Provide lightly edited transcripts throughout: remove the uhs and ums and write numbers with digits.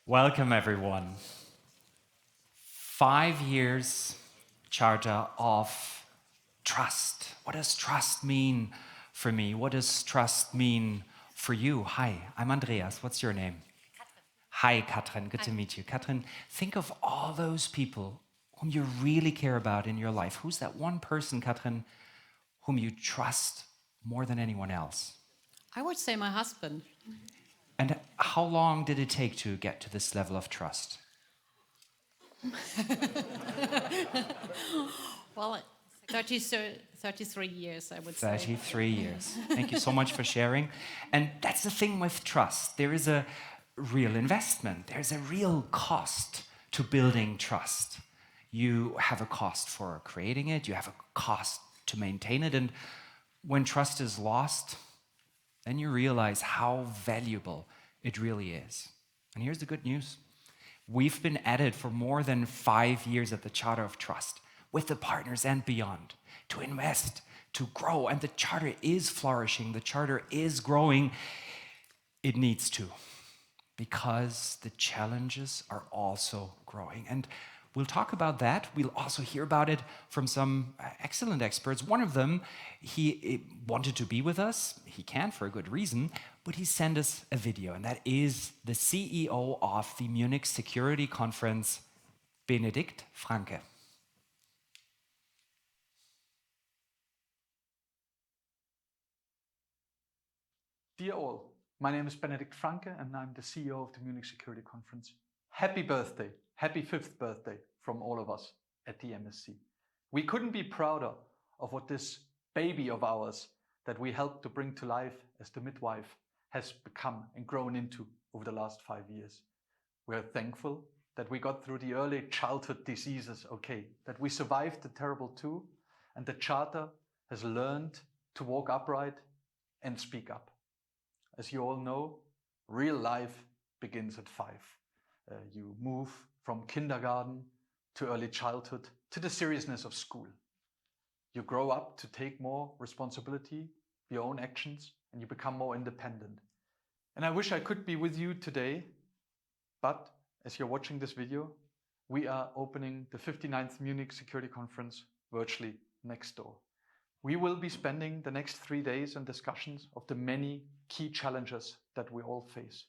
Welcome, everyone. 5 years charter of trust. What does trust mean for me? What does trust mean for you? Hi, I'm Andreas. What's your name? Katrin. Hi, Katrin. Good to meet you. Katrin, think of all those people whom you really care about in your life. Who's that one person, Katrin, whom you trust more than anyone else? I would say my husband. And how long did it take to get to this level of trust? Well, 33 years, I would say. 33 years. Thank you so much for sharing. And that's the thing with trust. There is a real investment, there's a real cost to building trust. You have a cost for creating it, you have a cost to maintain it. And when trust is lost, then you realize how valuable it really is. And here's the good news. We've been at it for more than 5 years at the Charter of Trust, with the partners and beyond, to invest, to grow. And the Charter is flourishing, the Charter is growing. It needs to, because the challenges are also growing. And we'll talk about that. We'll also hear about it from some excellent experts. One of them, he wanted to be with us. He can for a good reason, but he sent us a video, and that is the CEO of the Munich Security Conference, Benedikt Franke. Dear all, my name is Benedikt Franke and I'm the CEO of the Munich Security Conference. Happy birthday, happy 5th birthday from all of us at the MSC. We couldn't be prouder of what this baby of ours that we helped to bring to life as the midwife has become and grown into over the last 5 years. We're thankful that we got through the early childhood diseases okay, that we survived the terrible two, and the Charter has learned to walk upright and speak up. As you all know, real life begins at 5. You move from kindergarten to early childhood to the seriousness of school. You grow up to take more responsibility, your own actions, and you become more independent. And I wish I could be with you today, but as you're watching this video, we are opening the 59th Munich Security Conference virtually next door. We will be spending the next 3 days on discussions of the many key challenges that we all face.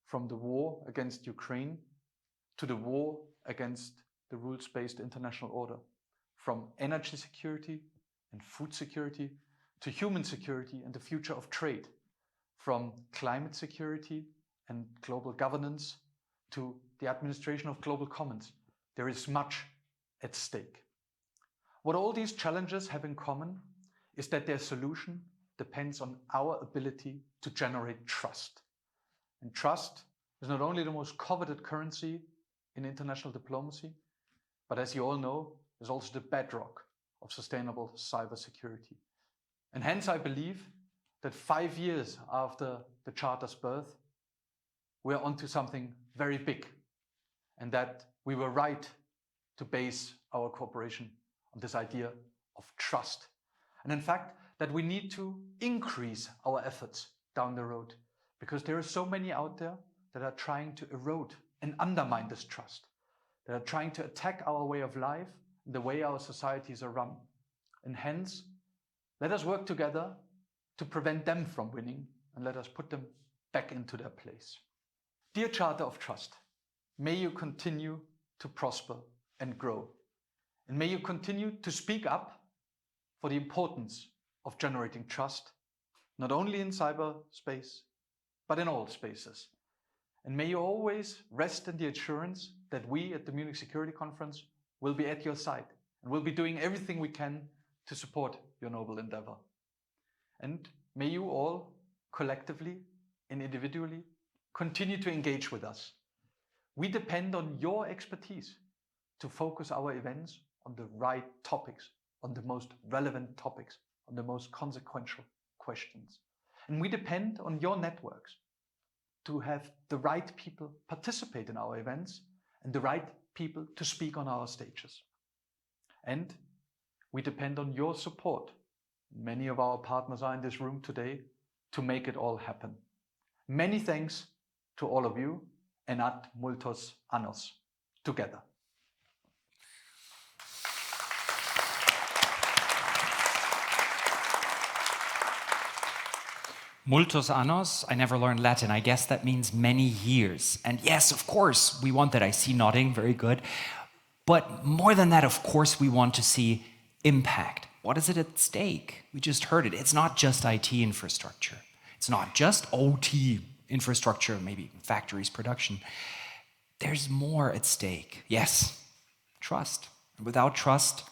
From the war against Ukraine to the war against the rules-based international order. From energy security and food security to human security and the future of trade. From climate security and global governance to the administration of global commons. There is much at stake. What all these challenges have in common is that their solution depends on our ability to generate trust. And trust is not only the most coveted currency in international diplomacy, but as you all know, is also the bedrock of sustainable cybersecurity. And hence I believe that 5 years after the Charter's birth, we're onto something very big, and that we were right to base our cooperation on this idea of trust. And in fact, that we need to increase our efforts down the road, because there are so many out there that are trying to erode and undermine this trust, that are trying to attack our way of life and the way our societies are run. And hence, let us work together to prevent them from winning, and let us put them back into their place. Dear Charter of Trust, may you continue to prosper and grow. And may you continue to speak up for the importance of generating trust, not only in cyberspace, but in all spaces. And may you always rest in the assurance that we at the Munich Security Conference will be at your side and will be doing everything we can to support your noble endeavor. And may you all, collectively and individually, continue to engage with us. We depend on your expertise to focus our events on the right topics, on the most relevant topics, on the most consequential questions. And we depend on your networks to have the right people participate in our events and the right people to speak on our stages. And we depend on your support. Many of our partners are in this room today to make it all happen. Many thanks to all of you, enat multos annos, together. Multos annos, I never learned Latin. I guess that means many years. And yes, of course, we want that. I see nodding, very good. But more than that, of course, we want to see impact. What is it at stake? We just heard it. It's not just IT infrastructure. It's not just OT infrastructure, maybe factories, production. There's more at stake. Yes, trust. Without trust,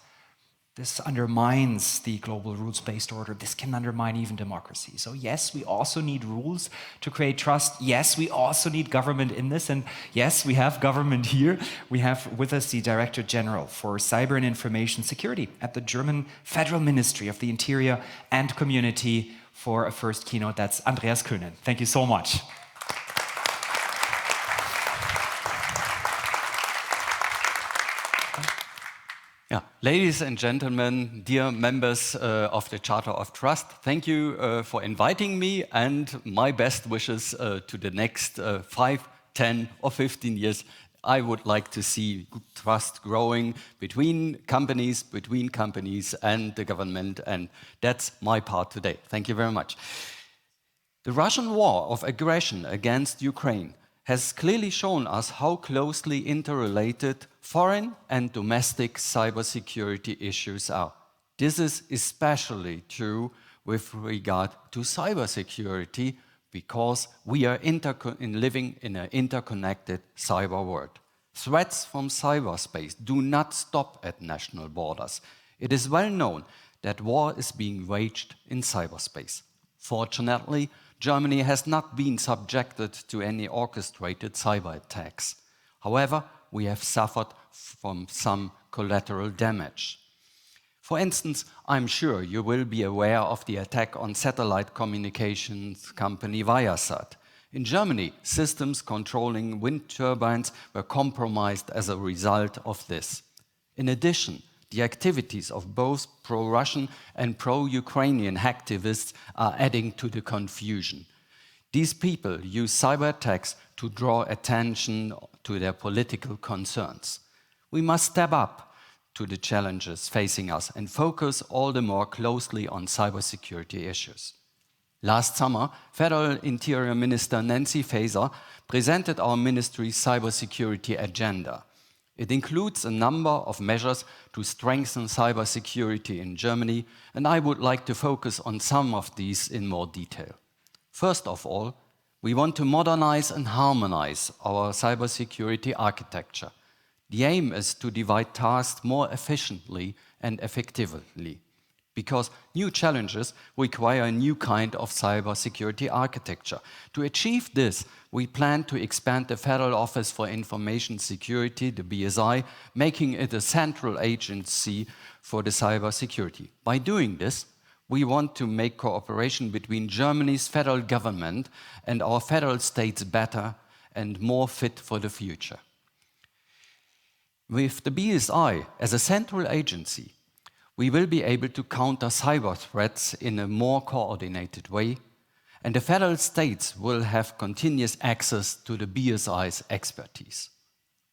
this undermines the global rules-based order. This can undermine even democracy. So yes, we also need rules to create trust. Yes, we also need government in this. And yes, we have government here. We have with us the Director General for Cyber and Information Security at the German Federal Ministry of the Interior and Community for a first keynote. That's Andreas Köhnen. Thank you so much. Yeah. Ladies and gentlemen, dear members of the Charter of Trust, thank you for inviting me, and my best wishes to the next 5, 10 or 15 years. I would like to see trust growing between companies and the government, and that's my part today. Thank you very much. The Russian war of aggression against Ukraine has clearly shown us how closely interrelated foreign and domestic cybersecurity issues are. This is especially true with regard to cybersecurity because we are living in an interconnected cyber world. Threats from cyberspace do not stop at national borders. It is well known that war is being waged in cyberspace. Fortunately, Germany has not been subjected to any orchestrated cyber attacks. However, we have suffered from some collateral damage. For instance, I'm sure you will be aware of the attack on satellite communications company Viasat. In Germany, systems controlling wind turbines were compromised as a result of this. In addition, the activities of both pro-Russian and pro-Ukrainian activists are adding to the confusion. These people use cyber attacks to draw attention to their political concerns. We must step up to the challenges facing us and focus all the more closely on cybersecurity issues. Last summer, Federal Interior Minister Nancy Faeser presented our ministry's cybersecurity agenda. It includes a number of measures to strengthen cybersecurity in Germany, and I would like to focus on some of these in more detail. First of all, we want to modernize and harmonize our cybersecurity architecture. The aim is to divide tasks more efficiently and effectively, because new challenges require a new kind of cybersecurity architecture. To achieve this, we plan to expand the Federal Office for Information Security, the BSI, making it a central agency for the cybersecurity. By doing this, we want to make cooperation between Germany's federal government and our federal states better and more fit for the future. With the BSI as a central agency, we will be able to counter cyber threats in a more coordinated way, and the federal states will have continuous access to the BSI's expertise.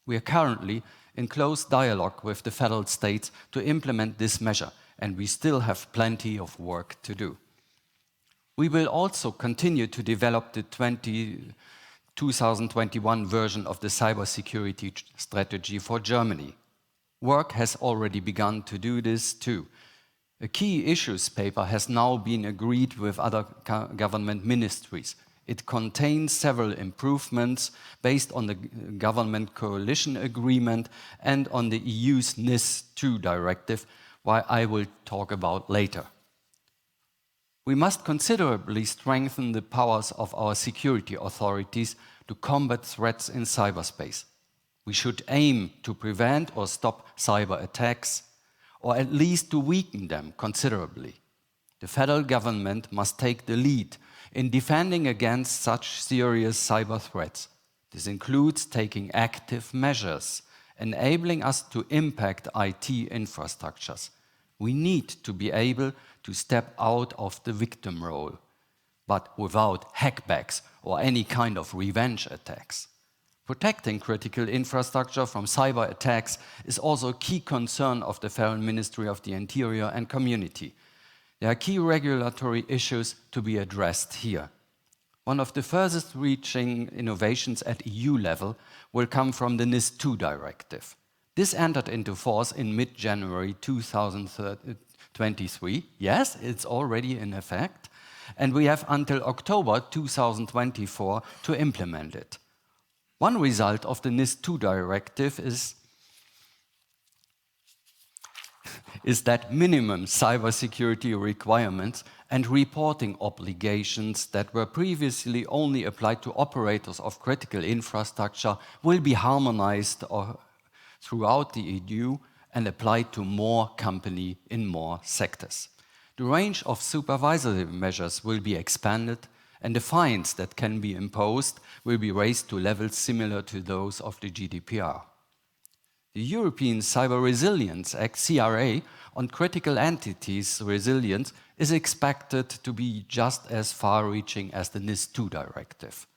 We are currently in close dialogue with the federal states to implement this measure, and we still have plenty of work to do. We will also continue to develop the 2021 version of the cybersecurity strategy for Germany. Work has already begun to do this too. A key issues paper has now been agreed with other government ministries. It contains several improvements based on the government coalition agreement and on the EU's NIS2 directive, which I will talk about later. We must considerably strengthen the powers of our security authorities to combat threats in cyberspace. We should aim to prevent or stop cyber attacks, or at least to weaken them considerably. The federal government must take the lead in defending against such serious cyber threats. This includes taking active measures, enabling us to impact IT infrastructures. We need to be able to step out of the victim role, but without hackbacks or any kind of revenge attacks. Protecting critical infrastructure from cyber attacks is also a key concern of the Federal Ministry of the Interior and Community. There are key regulatory issues to be addressed here. One of the furthest reaching innovations at EU level will come from the NIS2 directive. This entered into force in mid-January 2023. Yes, it's already in effect. And we have until October 2024 to implement it. One result of the NIS2 directive is that minimum cybersecurity requirements and reporting obligations that were previously only applied to operators of critical infrastructure will be harmonized throughout the EU and applied to more companies in more sectors. The range of supervisory measures will be expanded, and the fines that can be imposed will be raised to levels similar to those of the GDPR. The European Cyber Resilience Act, CRA, on critical entities resilience is expected to be just as far-reaching as the NIS2 directive.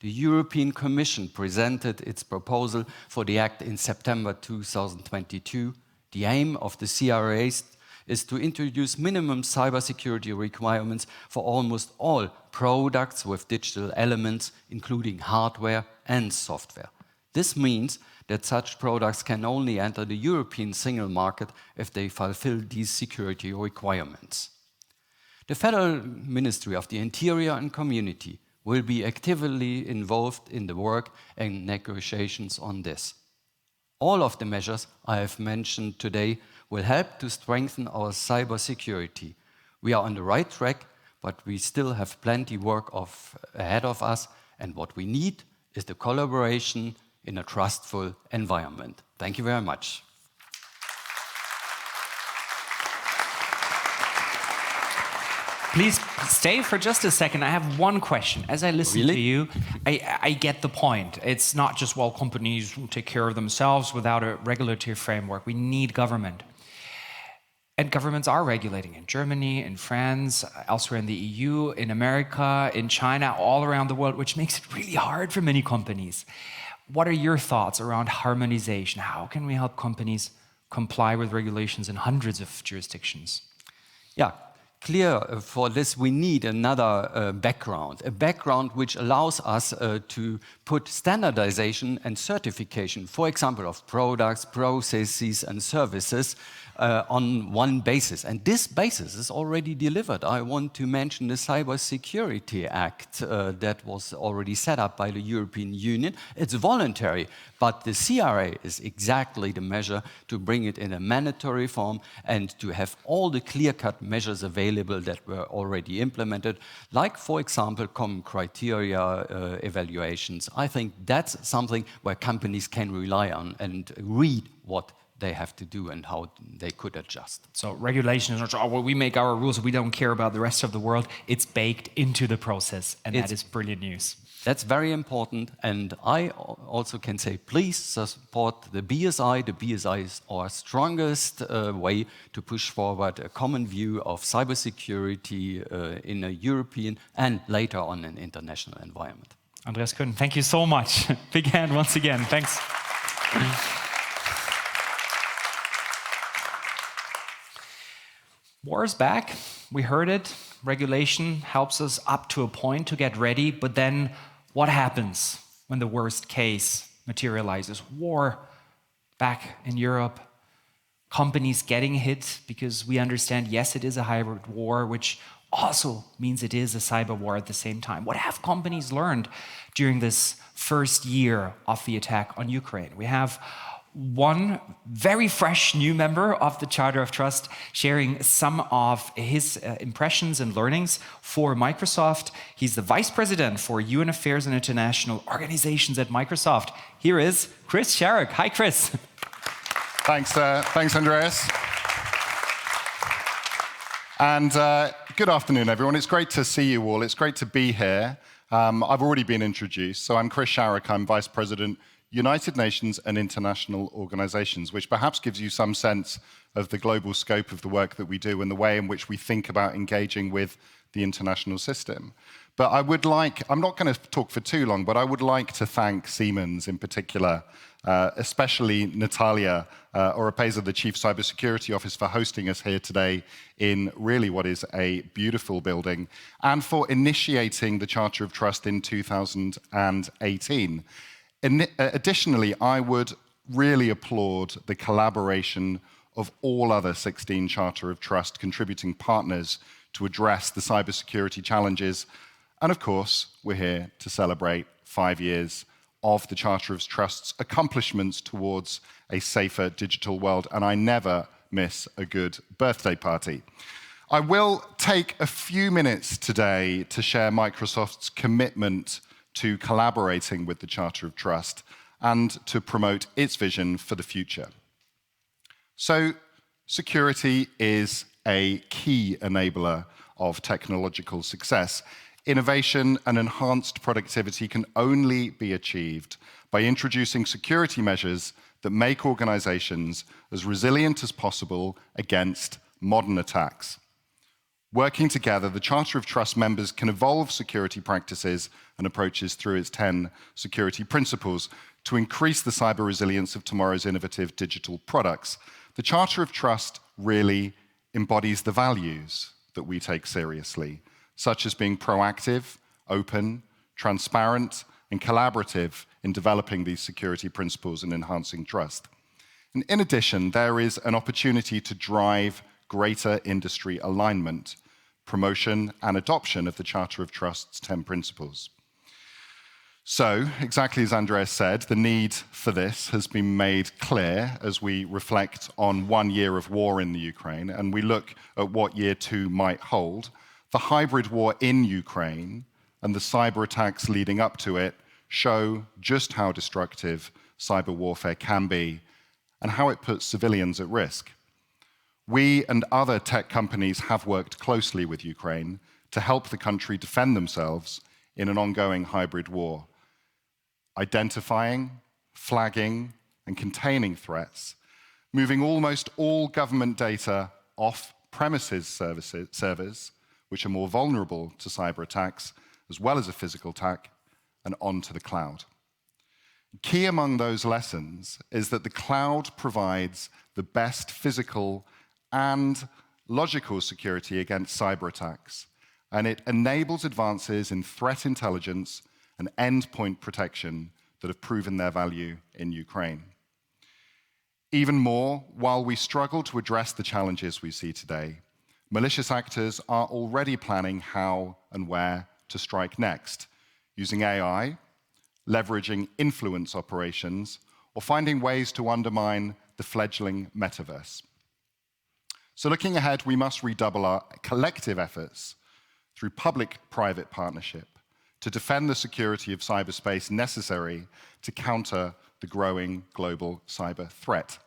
The European Commission presented its proposal for the Act in September 2022. The aim of the CRA is to introduce minimum cybersecurity requirements for almost all products with digital elements, including hardware and software. This means that such products can only enter the European single market if they fulfill these security requirements. The Federal Ministry of the Interior and Community will be actively involved in the work and negotiations on this. All of the measures I have mentioned today will help to strengthen our cybersecurity. We are on the right track, but we still have plenty work ahead of us, and what we need is the collaboration in a trustful environment. Thank you very much. Please stay for just a second. I have one question. As I listen to you, I get the point. It's not just, well, companies take care of themselves without a regulatory framework. We need government. And governments are regulating in Germany, in France, elsewhere in the EU, in America, in China, all around the world, which makes it really hard for many companies. What are your thoughts around harmonization? How can we help companies comply with regulations in hundreds of jurisdictions? Yeah. Clear for this, we need another background, a background which allows us to put standardization and certification, for example, of products, processes, and services on one basis. And this basis is already delivered. I want to mention the Cybersecurity Act that was already set up by the European Union. It's voluntary, but the CRA is exactly the measure to bring it in a mandatory form and to have all the clear-cut measures available that were already implemented, like, for example, common criteria evaluations. I think that's something where companies can rely on and read what they have to do and how they could adjust. So regulation is not, oh, well, we make our rules, we don't care about the rest of the world. It's baked into the process, and that is brilliant news. That's very important, and I also can say, please support the BSI. The BSI is our strongest way to push forward a common view of cybersecurity in a European and later on an international environment. Andreas Kühn, thank you so much. Big hand once again. Thanks. War is back. We heard it. Regulation helps us up to a point to get ready, but then what happens when the worst case materializes? War back in Europe, companies getting hit because we understand, yes, it is a hybrid war, which also means it is a cyber war at the same time. What have companies learned during this first year of the attack on Ukraine? We have one very fresh new member of the Charter of Trust sharing some of his impressions and learnings for Microsoft. He's the Vice President for UN Affairs and International Organizations at Microsoft. Here is Chris Sharrock. Hi, Chris. Thanks, Andreas. And good afternoon, everyone. It's great to see you all. It's great to be here. I've already been introduced. So I'm Chris Sharrock. I'm Vice President, United Nations and international organizations, which perhaps gives you some sense of the global scope of the work that we do and the way in which we think about engaging with the international system. But I'm not going to talk for too long, but I would like to thank Siemens in particular, especially Natalia Oropeza, the Chief Cybersecurity Officer, for hosting us here today in really what is a beautiful building, and for initiating the Charter of Trust in 2018. Additionally, I would really applaud the collaboration of all other 16 Charter of Trust contributing partners to address the cybersecurity challenges. And of course, we're here to celebrate 5 years of the Charter of Trust's accomplishments towards a safer digital world, and I never miss a good birthday party. I will take a few minutes today to share Microsoft's commitment to collaborating with the Charter of Trust and to promote its vision for the future. So, security is a key enabler of technological success. Innovation and enhanced productivity can only be achieved by introducing security measures that make organizations as resilient as possible against modern attacks. Working together, the Charter of Trust members can evolve security practices and approaches through its 10 security principles to increase the cyber resilience of tomorrow's innovative digital products. The Charter of Trust really embodies the values that we take seriously, such as being proactive, open, transparent, and collaborative in developing these security principles and enhancing trust. And in addition, there is an opportunity to drive greater industry alignment, promotion, and adoption of the Charter of Trust's 10 principles. So, exactly as Andreas said, the need for this has been made clear as we reflect on 1 year of war in the Ukraine, and we look at what year 2 might hold. The hybrid war in Ukraine and the cyber attacks leading up to it show just how destructive cyber warfare can be and how it puts civilians at risk. We and other tech companies have worked closely with Ukraine to help the country defend themselves in an ongoing hybrid war, identifying, flagging, and containing threats, moving almost all government data off premises servers, which are more vulnerable to cyber attacks, as well as a physical attack, and onto the cloud. Key among those lessons is that the cloud provides the best physical and logical security against cyber attacks, and it enables advances in threat intelligence and endpoint protection that have proven their value in Ukraine. Even more, while we struggle to address the challenges we see today, malicious actors are already planning how and where to strike next, using AI, leveraging influence operations, or finding ways to undermine the fledgling metaverse. So looking ahead, we must redouble our collective efforts through public-private partnership to defend the security of cyberspace necessary to counter the growing global cyber threat.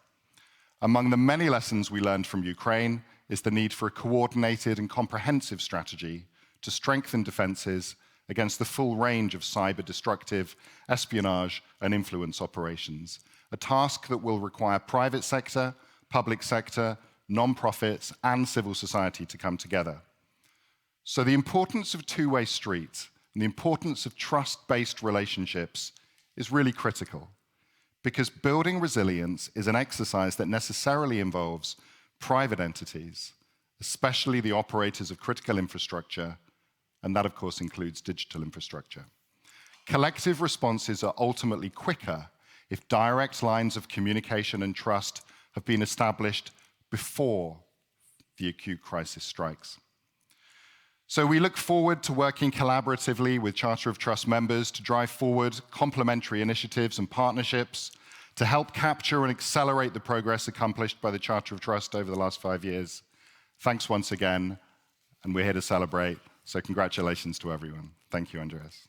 Among the many lessons we learned from Ukraine is the need for a coordinated and comprehensive strategy to strengthen defenses against the full range of cyber-destructive espionage and influence operations, a task that will require private sector, public sector, non-profits, and civil society to come together. So the importance of two-way street and the importance of trust-based relationships is really critical, because building resilience is an exercise that necessarily involves private entities, especially the operators of critical infrastructure, and that, of course, includes digital infrastructure. Collective responses are ultimately quicker if direct lines of communication and trust have been established before the acute crisis strikes. So we look forward to working collaboratively with Charter of Trust members to drive forward complementary initiatives and partnerships to help capture and accelerate the progress accomplished by the Charter of Trust over the last 5 years. Thanks once again, and we're here to celebrate, so congratulations to everyone. Thank you, Andreas.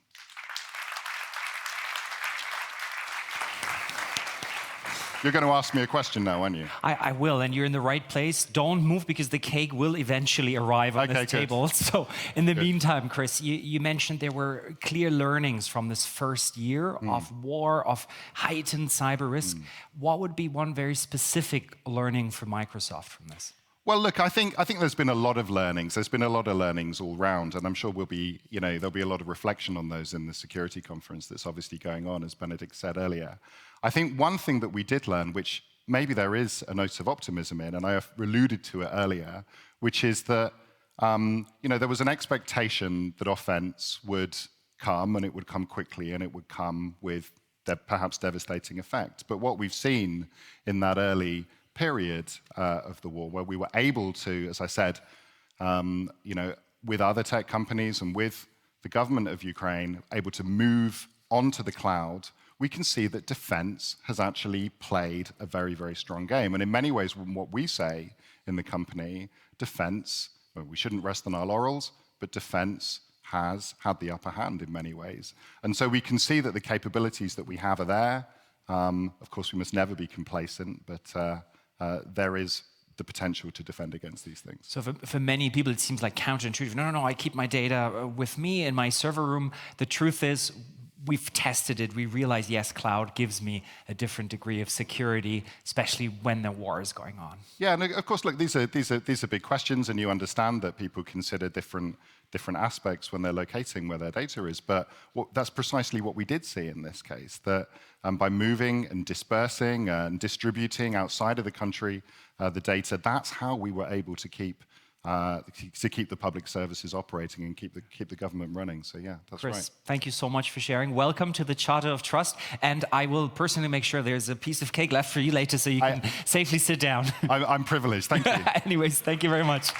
You're going to ask me a question now, aren't you? I will, and you're in the right place. Don't move because the cake will eventually arrive on Okay, this good. table. So in the meantime, Chris, you mentioned there were clear learnings from this first year of war, of heightened cyber risk. What would be one very specific learning for Microsoft from this? Well, look, I think there's been a lot of learnings. There's been a lot of learnings all round, and I'm sure there'll be a lot of reflection on those in the security conference that's obviously going on, as Benedikt said earlier. I think one thing that we did learn, which maybe there is a note of optimism in, and I have alluded to it earlier, which is that there was an expectation that offense would come, and it would come quickly, and it would come with perhaps devastating effect. But what we've seen in that early period of the war, where we were able to, as I said, with other tech companies and with the government of Ukraine, able to move onto the cloud, we can see that defense has actually played a very, very strong game. And in many ways, what we say in the company, defense, well, we shouldn't rest on our laurels, but defense has had the upper hand in many ways. And so we can see that the capabilities that we have are there. Of course, we must never be complacent, but there is the potential to defend against these things. So for many people, it seems like counterintuitive. No, I keep my data with me in my server room. The truth is, we've tested it. We realize, yes, cloud gives me a different degree of security, especially when the war is going on. Yeah, and of course, look, these are big questions, and you understand that people consider different aspects when they're locating where their data is. But that's precisely what we did see in this case, that by moving and dispersing and distributing outside of the country the data, that's how we were able to keep the public services operating and keep the government running. So yeah, that's Chris, right. Thank you so much for sharing. Welcome to the Charter of Trust, and I will personally make sure there's a piece of cake left for you later so you can safely sit down. I'm privileged, thank you. Anyways, thank you very much.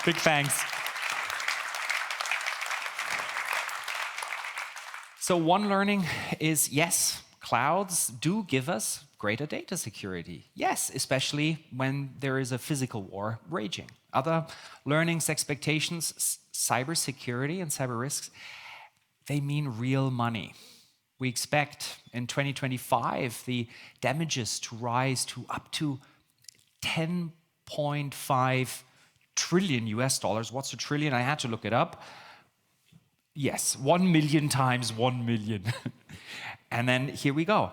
Big thanks. So one learning is, yes, clouds do give us greater data security. Yes, especially when there is a physical war raging. Other learnings, expectations, cybersecurity and cyber risks, they mean real money. We expect in 2025 the damages to rise to up to 10.5 trillion US dollars. What's a trillion? I had to look it up. Yes, 1 million times 1 million. And then here we go.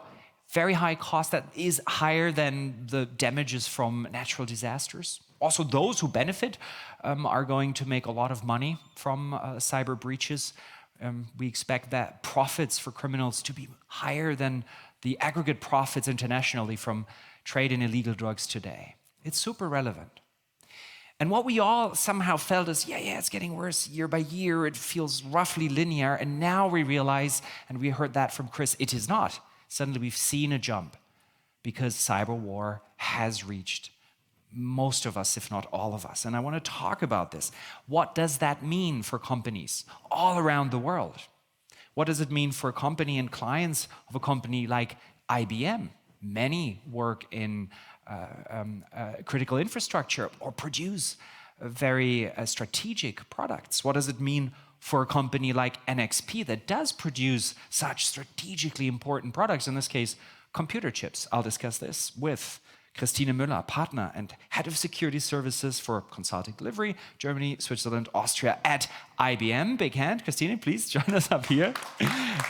Very high cost that is higher than the damages from natural disasters. Also, those who benefit are going to make a lot of money from cyber breaches. We expect that profits for criminals to be higher than the aggregate profits internationally from trade in illegal drugs today. It's super relevant. And what we all somehow felt is, yeah, it's getting worse year by year. It feels roughly linear. And now we realize, and we heard that from Chris, it is not. Suddenly we've seen a jump because cyber war has reached most of us, if not all of us. And I want to talk about this. What does that mean for companies all around the world? What does it mean for a company and clients of a company like IBM? Many work in critical infrastructure or produce very strategic products. What does it mean for a company like NXP that does produce such strategically important products, in this case, computer chips? I'll discuss this with Christine Müller, partner and head of security services for consulting delivery, Germany, Switzerland, Austria at IBM. Big hand. Christine, please join us up here.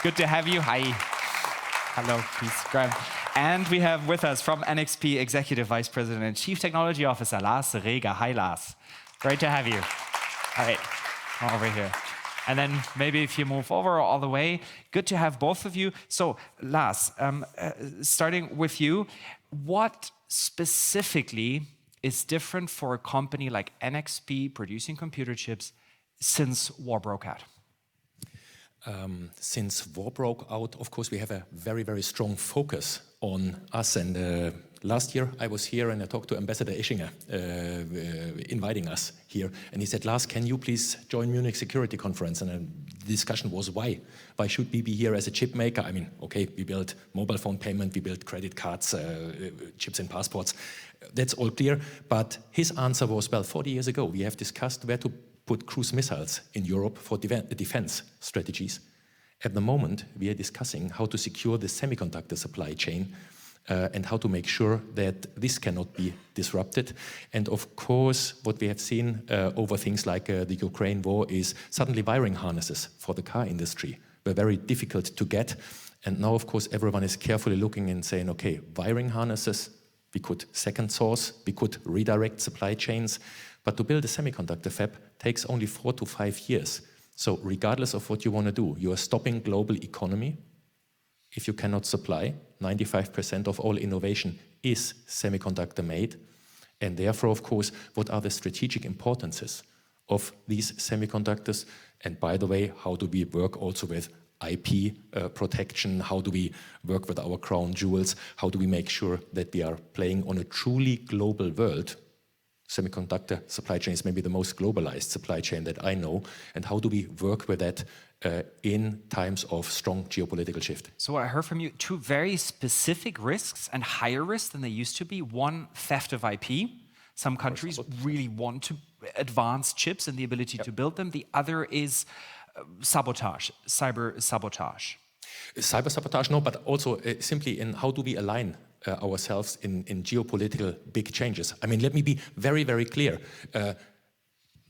Good to have you. Hi. Hello, please grab. And we have with us from NXP Executive Vice President and Chief Technology Officer, Lars Reger. Hi, Lars. Great to have you. All right, come over here. And then maybe if you move over all the way, good to have both of you. So, Lars, starting with you, what specifically is different for a company like NXP producing computer chips since war broke out? Since war broke out, of course, we have a very, very strong focus on us. And last year, I was here and I talked to Ambassador Ischinger, inviting us here. And he said, Lars, can you please join Munich Security Conference? And the discussion was why? Why should we be here as a chip maker? I mean, okay, we build mobile phone payment, we build credit cards, chips and passports. That's all clear. But his answer was, well, 40 years ago, we have discussed where to put cruise missiles in Europe for defense strategies. At the moment, we are discussing how to secure the semiconductor supply chain and how to make sure that this cannot be disrupted. And of course, what we have seen over things like the Ukraine war is suddenly wiring harnesses for the car industry were very difficult to get. And now, of course, everyone is carefully looking and saying, okay, wiring harnesses, we could second source, we could redirect supply chains, but to build a semiconductor fab takes only 4 to 5 years. So regardless of what you want to do, you are stopping global economy. If you cannot supply, 95% of all innovation is semiconductor made. And therefore, of course, what are the strategic importances of these semiconductors? And by the way, how do we work also with IP protection? How do we work with our crown jewels? How do we make sure that we are playing on a truly global world? Semiconductor supply chain is maybe the most globalized supply chain that I know. And how do we work with that in times of strong geopolitical shift? So what I heard from you, 2 very specific risks and higher risks than they used to be. One, theft of IP. Some countries really want to advance chips and the ability to build them. The other is sabotage, cyber sabotage. Cyber sabotage, no, but also simply in how do we align ourselves in geopolitical big changes. I mean, let me be very, very clear.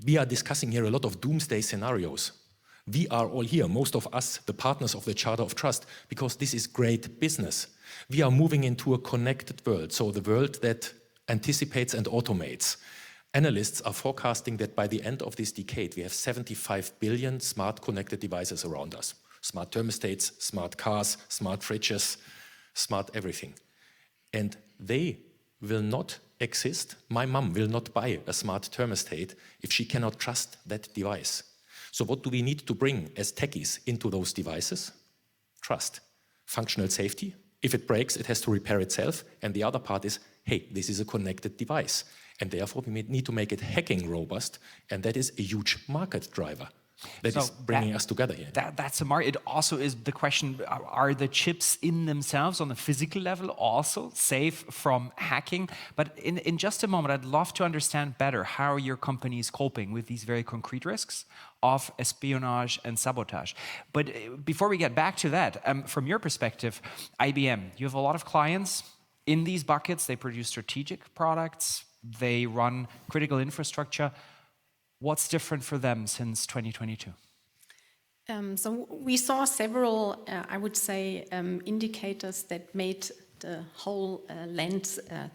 We are discussing here a lot of doomsday scenarios. We are all here, most of us, the partners of the Charter of Trust, because this is great business. We are moving into a connected world, so the world that anticipates and automates. Analysts are forecasting that by the end of this decade, we have 75 billion smart connected devices around us. Smart thermostats, smart cars, smart fridges, smart everything. And they will not exist. My mom will not buy a smart thermostat if she cannot trust that device. So what do we need to bring as techies into those devices? Trust. Functional safety. If it breaks, it has to repair itself. And the other part is, hey, this is a connected device. And therefore, we need to make it hacking robust. And that is a huge market driver. That is bringing us together here. That's a market. It also is the question, are the chips in themselves on the physical level also safe from hacking? But in just a moment, I'd love to understand better how your company is coping with these very concrete risks of espionage and sabotage. But before we get back to that, from your perspective, IBM, you have a lot of clients in these buckets. They produce strategic products. They run critical infrastructure. What's different for them since 2022? So we saw several, I would say, indicators that made the whole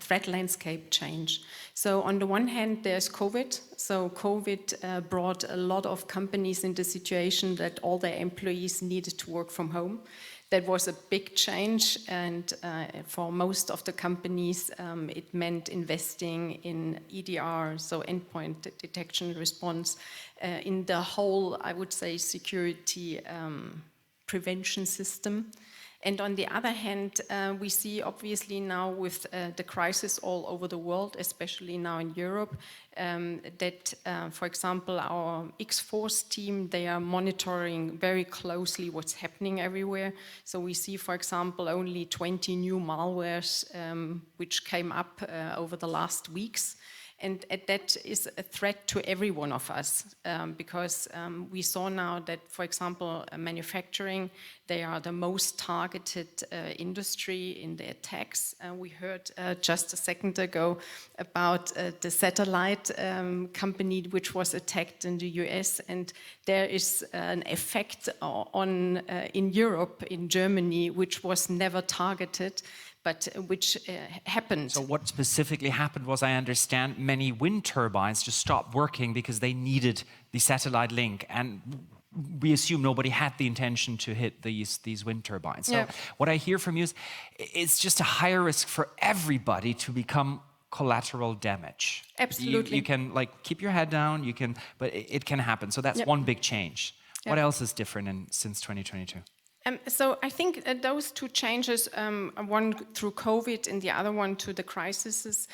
threat landscape change. So on the one hand, there's COVID. So COVID brought a lot of companies into the situation that all their employees needed to work from home. That was a big change, and for most of the companies, it meant investing in EDR, so endpoint detection and response, in the whole, I would say, security prevention system. And on the other hand, we see obviously now with the crisis all over the world, especially now in Europe, that, for example, our X-Force team, they are monitoring very closely what's happening everywhere. So we see, for example, only 20 new malwares which came up over the last weeks. And that is a threat to every one of us because we saw now that, for example, manufacturing, they are the most targeted industry in the attacks. We heard just a second ago about the satellite company which was attacked in the US, and there is an effect on in Europe, in Germany, which was never targeted, but which happened. So what specifically happened was, I understand, many wind turbines just stopped working because they needed the satellite link, and we assume nobody had the intention to hit these wind turbines. So what I hear from you is it's just a higher risk for everybody to become collateral damage. Absolutely. You can keep your head down, but it can happen. So that's one big change. What else is different since 2022? So I think those two changes, one through COVID and the other one to the crises,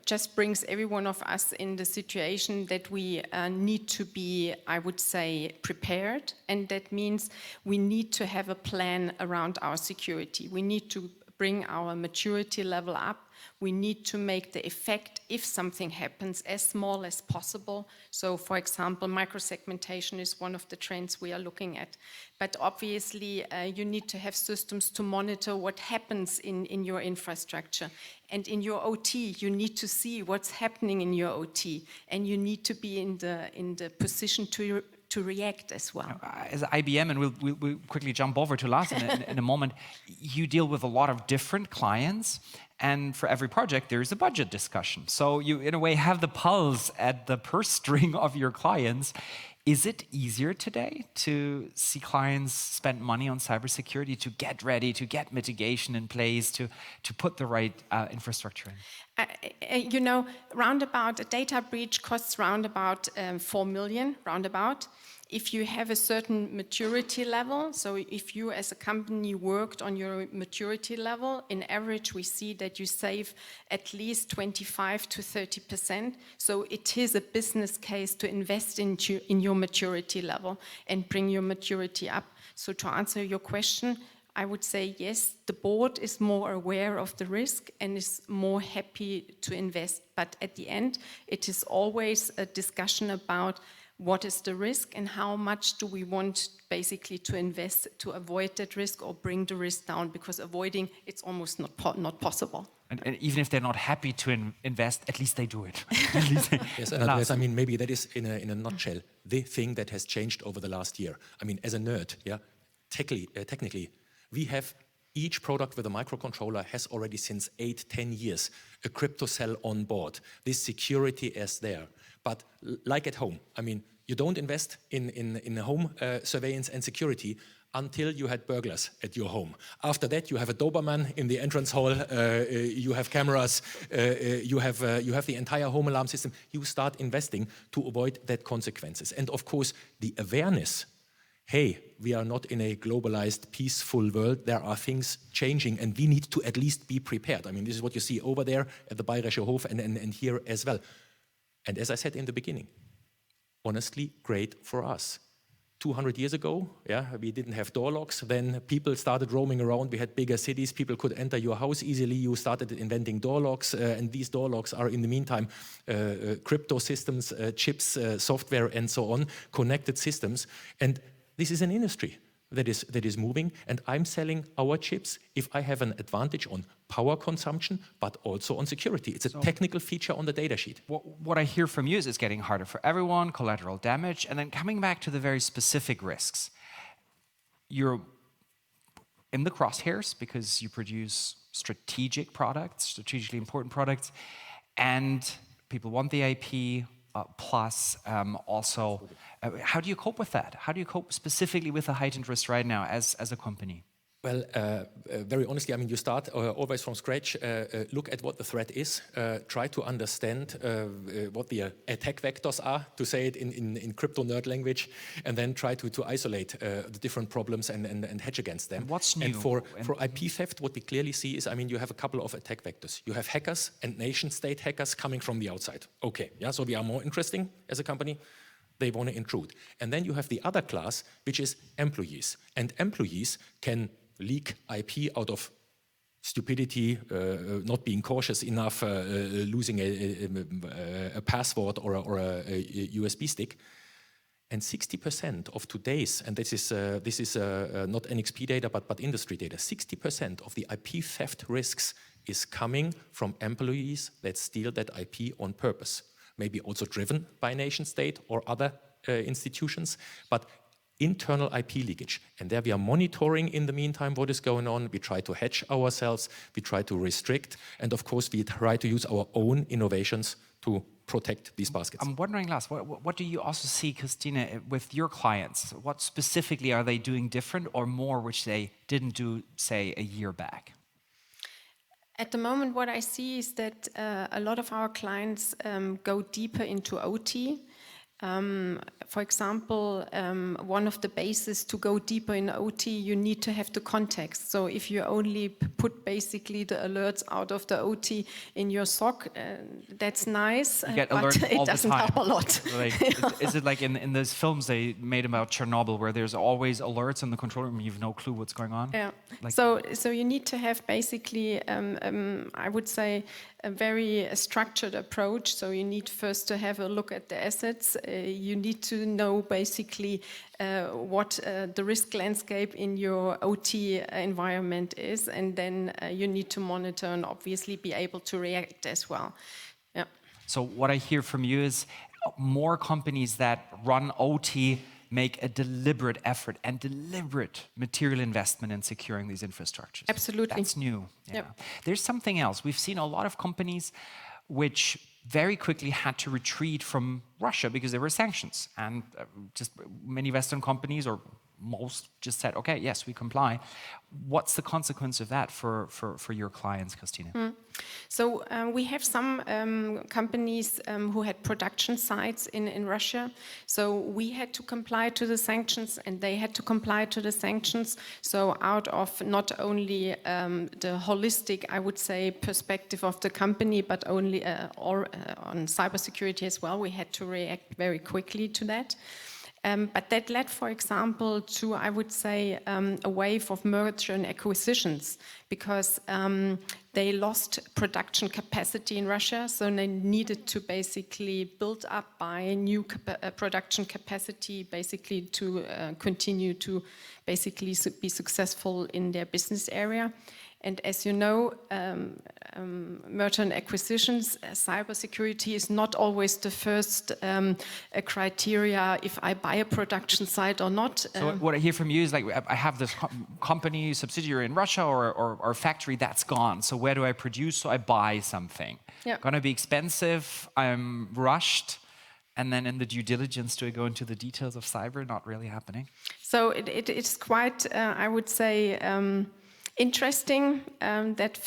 just brings every one of us in the situation that we need to be, I would say, prepared. And that means we need to have a plan around our security. We need to bring our maturity level up, we need to make the effect, if something happens, as small as possible. So, for example, microsegmentation is one of the trends we are looking at. But obviously, you need to have systems to monitor what happens in your infrastructure. And in your OT, you need to see what's happening in your OT, and you need to be in the position to react as well. As IBM, and we'll quickly jump over to Lars in a moment, you deal with a lot of different clients, and for every project there is a budget discussion. So you, in a way, have the pulse at the purse string of your clients. Is it easier today to see clients spend money on cybersecurity, to get ready, to get mitigation in place, to put the right infrastructure in? You know, roundabout, a data breach costs roundabout 4 million, roundabout. If you have a certain maturity level, so if you as a company worked on your maturity level, in average we see that you save at least 25 to 30%. So it is a business case to invest in your maturity level and bring your maturity up. So to answer your question, I would say yes, the board is more aware of the risk and is more happy to invest. But at the end, it is always a discussion about what is the risk and how much do we want basically to invest to avoid that risk or bring the risk down, because avoiding it's almost not possible. And even if they're not happy to invest, at least they do it. Yes, I mean, maybe that is in a nutshell the thing that has changed over the last year. I mean, as a nerd, yeah, technically, we have each product with a microcontroller has already since 8-10 years a crypto cell on board. This security is there. But like at home, I mean, you don't invest in home surveillance and security until you had burglars at your home. After that, you have a Doberman in the entrance hall, you have cameras, you have the entire home alarm system. You start investing to avoid that consequences. And of course, the awareness, hey, we are not in a globalized, peaceful world. There are things changing, and we need to at least be prepared. I mean, this is what you see over there at the Bayerischer Hof and here as well. And as I said in the beginning, honestly, great for us. 200 years ago, yeah, we didn't have door locks. Then people started roaming around. We had bigger cities. People could enter your house easily. You started inventing door locks, and these door locks are, in the meantime, crypto systems, chips, software, and so on, connected systems. And this is an industry that is moving, and I'm selling our chips if I have an advantage on power consumption, but also on security. It's a technical feature on the data sheet. What I hear from you is it's getting harder for everyone, collateral damage, and then coming back to the very specific risks. You're in the crosshairs because you produce strategic products, strategically important products, and people want the IP, plus also, how do you cope with that? How do you cope specifically with the heightened risk right now as a company? Well, very honestly, I mean, you start always from scratch, look at what the threat is, try to understand what the attack vectors are, to say it in crypto nerd language, and then try to isolate the different problems and hedge against them. And what's new? And for IP theft, what we clearly see is, I mean, you have a couple of attack vectors. You have hackers and nation-state hackers coming from the outside. Okay, yeah, so we are more interesting as a company. They want to intrude. And then you have the other class, which is employees. And employees can leak IP out of stupidity, not being cautious enough, losing a password or a USB stick. And 60% of today's, and this is not NXP data, but industry data, 60% of the IP theft risks is coming from employees that steal that IP on purpose. Maybe also driven by nation state or other institutions, but internal IP leakage. And there we are monitoring in the meantime what is going on. We try to hedge ourselves, we try to restrict, and of course we try to use our own innovations to protect these baskets. I'm wondering, Lars, what do you also see, Christine, with your clients? What specifically are they doing different or more which they didn't do, say, a year back? At the moment, what I see is that a lot of our clients go deeper into OT. For example, one of the bases to go deeper in OT, you need to have the context. So if you only put basically the alerts out of the OT in your SOC, that's nice, You get but alerts all it the doesn't time. help a lot. Like, is it like in those films they made about Chernobyl, where there's always alerts in the control room, you've no clue what's going on? Yeah. Like- So you need to have basically, I would say, a very structured approach. So you need first to have a look at the assets. You need to know basically what the risk landscape in your OT environment is, and then you need to monitor and obviously be able to react as well. Yeah. So what I hear from you is more companies that run OT make a deliberate effort and deliberate material investment in securing these infrastructures. Absolutely. That's new. Yeah. Yep. There's something else. We've seen a lot of companies which very quickly had to retreat from Russia because there were sanctions. And just many Western companies, or most, just said, okay, yes, we comply. What's the consequence of that for your clients, Christine? So we have some companies who had production sites in Russia. So we had to comply to the sanctions, and they had to comply to the sanctions. So out of not only the holistic, I would say, perspective of the company, but only on cybersecurity as well, we had to react very quickly to that. But that led, for example, to, I would say, a wave of merger and acquisitions, because they lost production capacity in Russia, so they needed to basically build up by new production capacity, basically to continue to basically be successful in their business area. And as you know, merger and acquisitions, cybersecurity is not always the first criteria if I buy a production site or not. So what I hear from you is, like, I have this company, subsidiary in Russia or factory that's gone. So where do I produce? So I buy something. Yeah. Gonna be expensive, I'm rushed. And then in the due diligence, do I go into the details of cyber? Not really happening. So it's quite, I would say, interesting, that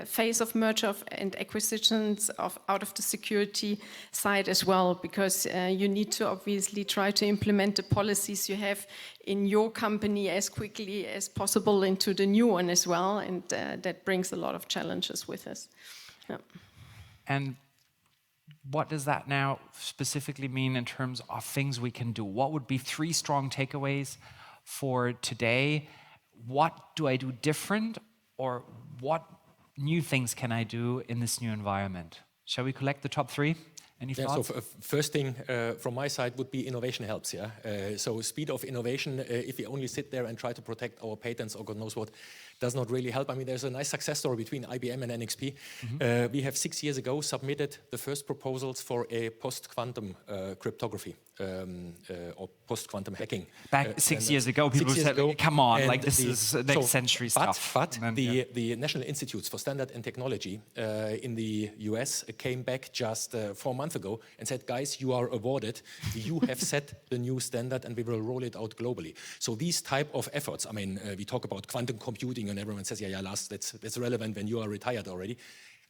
phase of merger and acquisitions out of the security side as well, because you need to obviously try to implement the policies you have in your company as quickly as possible into the new one as well, and that brings a lot of challenges with us. Yeah. And what does that now specifically mean in terms of things we can do? What would be 3 strong takeaways for today? What do I do different, or what new things can I do in this new environment? Shall we collect the top 3? Any thoughts? So first thing from my side would be innovation helps. Yeah. So speed of innovation. If we only sit there and try to protect our patents or God knows what, does not really help. I mean, there's a nice success story between IBM and NXP. We have 6 years ago submitted the first proposals for a post-quantum cryptography or post-quantum hacking. Back 6 years ago, people said, come on, like this is next century stuff. But the National Institutes for Standard and Technology in the US came back just 4 months ago and said, guys, you are awarded. You have set the new standard and we will roll it out globally. So these type of efforts, I mean, we talk about quantum computing and everyone says, yeah, Lars, that's relevant when you are retired already.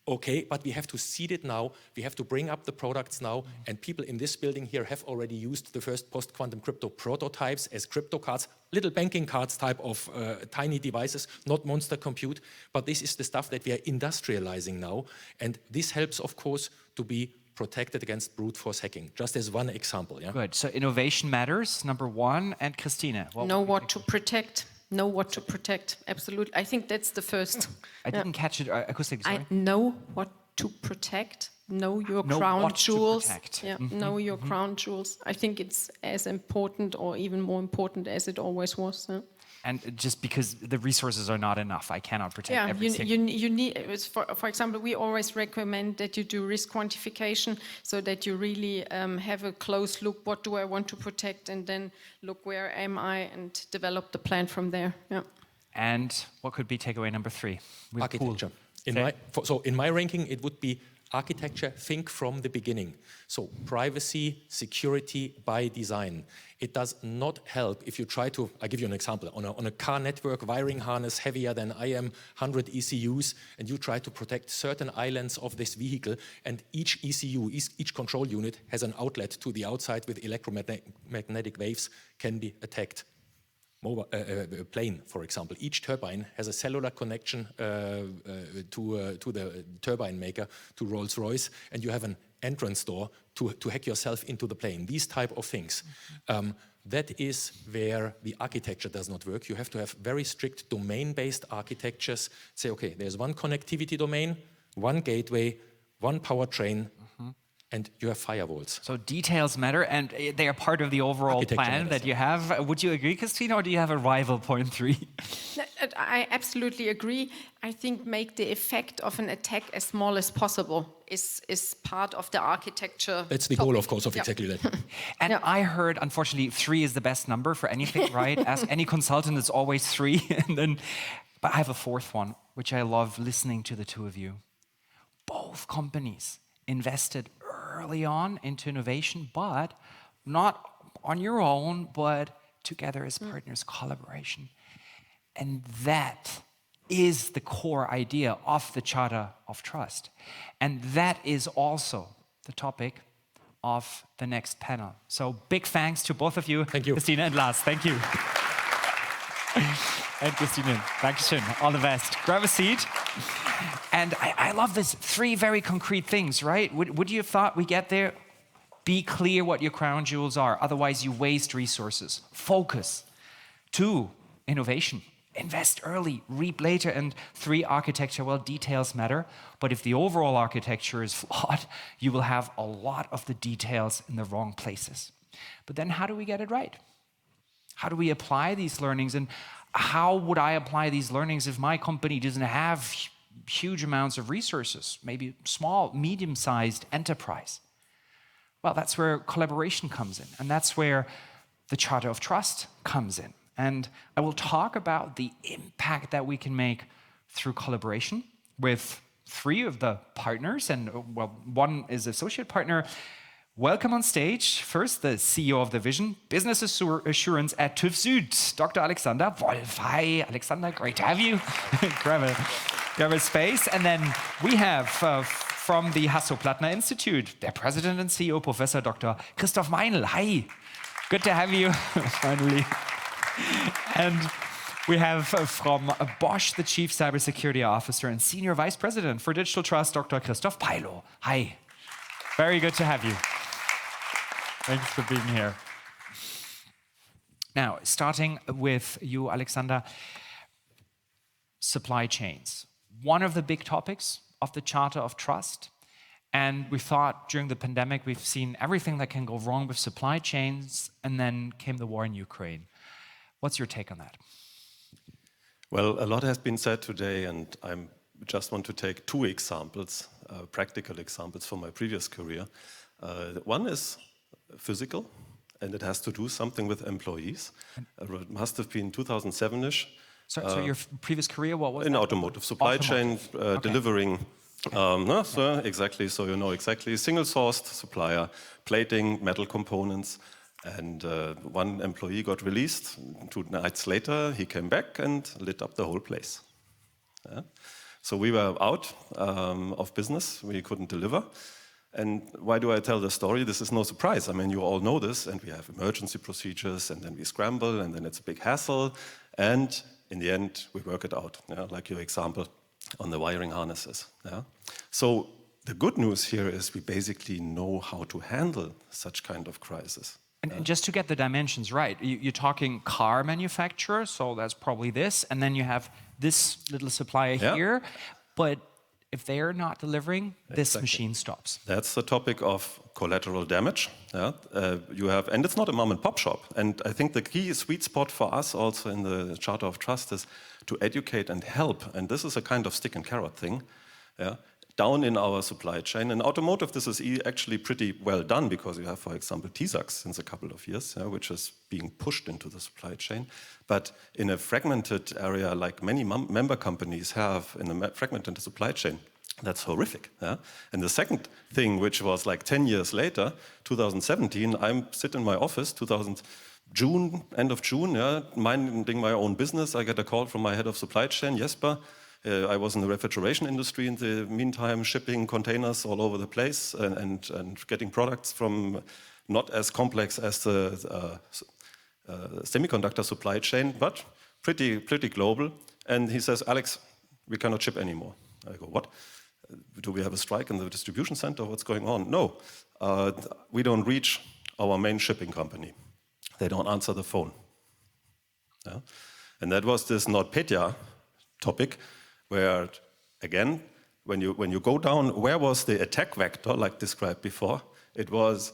Okay, but we have to seed it now, we have to bring up the products now, and people in this building here have already used the first post-quantum crypto prototypes as crypto cards, little banking cards type of tiny devices, not monster compute, but this is the stuff that we are industrializing now, and this helps, of course, to be protected against brute force hacking, just as one example. Yeah? Good, so innovation matters, number 1, and Christine. Know what to protect. Know what to protect. Absolutely. I think that's the first. I didn't catch it acoustically. Sorry. I know what to protect. Know your crown jewels. Yeah. Know your crown jewels. I think it's as important or even more important as it always was. Yeah. And just because the resources are not enough, I cannot protect everything. You need, for example, we always recommend that you do risk quantification so that you really have a close look, what do I want to protect, and then look where am I and develop the plan from there. Yeah. And what could be takeaway number 3? Architecture. In my ranking, it would be architecture, think from the beginning. So privacy, security by design. It does not help if you try to, I'll give you an example, on a car network, wiring harness heavier than I am, 100 ECUs, and you try to protect certain islands of this vehicle, and each ECU, each control unit has an outlet to the outside with electromagnetic waves can be attacked. Plane, for example. Each turbine has a cellular connection to the turbine maker, to Rolls-Royce, and you have an entrance door to hack yourself into the plane. These type of things. That is where the architecture does not work. You have to have very strict domain-based architectures. Say, okay, there's one connectivity domain, one gateway, one powertrain, and you have firewalls. So details matter, and they are part of the overall plan that you have. Would you agree, Christina, or do you have a rival point 3? I absolutely agree. I think make the effect of an attack as small as possible is part of the architecture. That's the goal, of course, of exactly that. And I heard, unfortunately, 3 is the best number for anything, right? Ask any consultant, it's always 3. But I have a 4th one, which I love listening to the two of you. Both companies invested early on into innovation, but not on your own, but together as partners, collaboration. And that is the core idea of the Charter of Trust. And that is also the topic of the next panel. So big thanks to both of you. Thank you. Christina and Lars, thank you. And Christine, Dankeschön. All the best. Grab a seat. And I love this 3 very concrete things, right? Would you have thought we get there? Be clear what your crown jewels are, otherwise you waste resources. Focus. 2, innovation. Invest early, reap later. And 3, architecture. Well, details matter, but if the overall architecture is flawed, you will have a lot of the details in the wrong places. But then how do we get it right? How do we apply these learnings? And how would I apply these learnings if my company doesn't have huge amounts of resources, maybe small, medium-sized enterprise? Well, that's where collaboration comes in, and that's where the Charter of Trust comes in. And I will talk about the impact that we can make through collaboration with 3 of the partners, and well, 1 is associate partner. Welcome on stage, first, the CEO of the Vision Business Assurance at TÜV SÜD, Dr. Alexander Wolf. Hi, Alexander, great to have you. grab a space. And then we have from the Hasso-Plattner Institute, their president and CEO, Professor Dr. Christoph Meinl. Hi, good to have you, finally. And we have from Bosch, the Chief Cybersecurity Officer and Senior Vice President for Digital Trust, Dr. Christoph Peilo. Hi, very good to have you. Thanks for being here. Now, starting with you, Alexander, supply chains. One of the big topics of the Charter of Trust. And we thought during the pandemic, we've seen everything that can go wrong with supply chains, and then came the war in Ukraine. What's your take on that? Well, a lot has been said today, and I just want to take 2 examples, practical examples from my previous career. One is physical, and it has to do something with employees. It must have been 2007-ish. So your previous career, what was in that? Automotive, supply chain, Okay. delivering. So exactly, so you know exactly. Single-sourced supplier, plating, metal components. And one employee got released. 2 nights later, he came back and lit up the whole place. Yeah? So we were out of business. We couldn't deliver. And why do I tell the story? This is no surprise. I mean, you all know this, and we have emergency procedures, and then we scramble, and then it's a big hassle. And in the end, we work it out, like your example on the wiring harnesses. Yeah? So the good news here is we basically know how to handle such kind of crisis. And just to get the dimensions right, you're talking car manufacturer, so that's probably this, and then you have this little supplier here, but if they're not delivering, this machine stops. That's the topic of collateral damage. You have, and it's not a mom and pop shop. And I think the key sweet spot for us also in the Charter of Trust is to educate and help. And this is a kind of stick and carrot thing. Down in our supply chain. In automotive, this is actually pretty well done because you have, for example, TISAX since a couple of years, which is being pushed into the supply chain. But in a fragmented area, like many member companies have in a fragmented supply chain, That's horrific. Yeah? And the second thing, which was like 10 years later, 2017, I'm sitting in my office, end of June, yeah, minding my own business. I get a call from my head of supply chain, Jesper. I was in the refrigeration industry in the meantime, shipping containers all over the place and getting products from not as complex as the semiconductor supply chain, but pretty global. And he says, Alex, we cannot ship anymore. I go, what? Do we have a strike in the distribution center? What's going on? No, we don't reach our main shipping company. They don't answer the phone. Yeah? And that was this NotPetya topic, where, again, when you go down, where was the attack vector, like described before? It was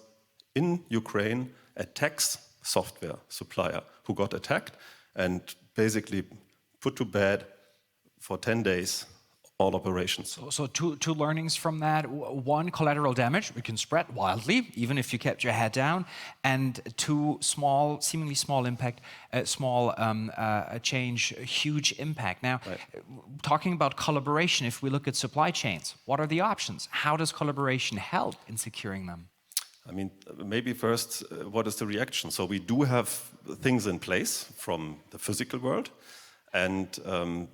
in Ukraine, a tax software supplier who got attacked and basically put to bed for 10 days all operations. So two learnings from that. One, collateral damage, it can spread wildly, even if you kept your head down. And two, seemingly small impact, change, huge impact. Now, talking about collaboration, if we look at supply chains, what are the options? How does collaboration help in securing them? I mean, maybe first, what is the reaction? So we do have things in place from the physical world. And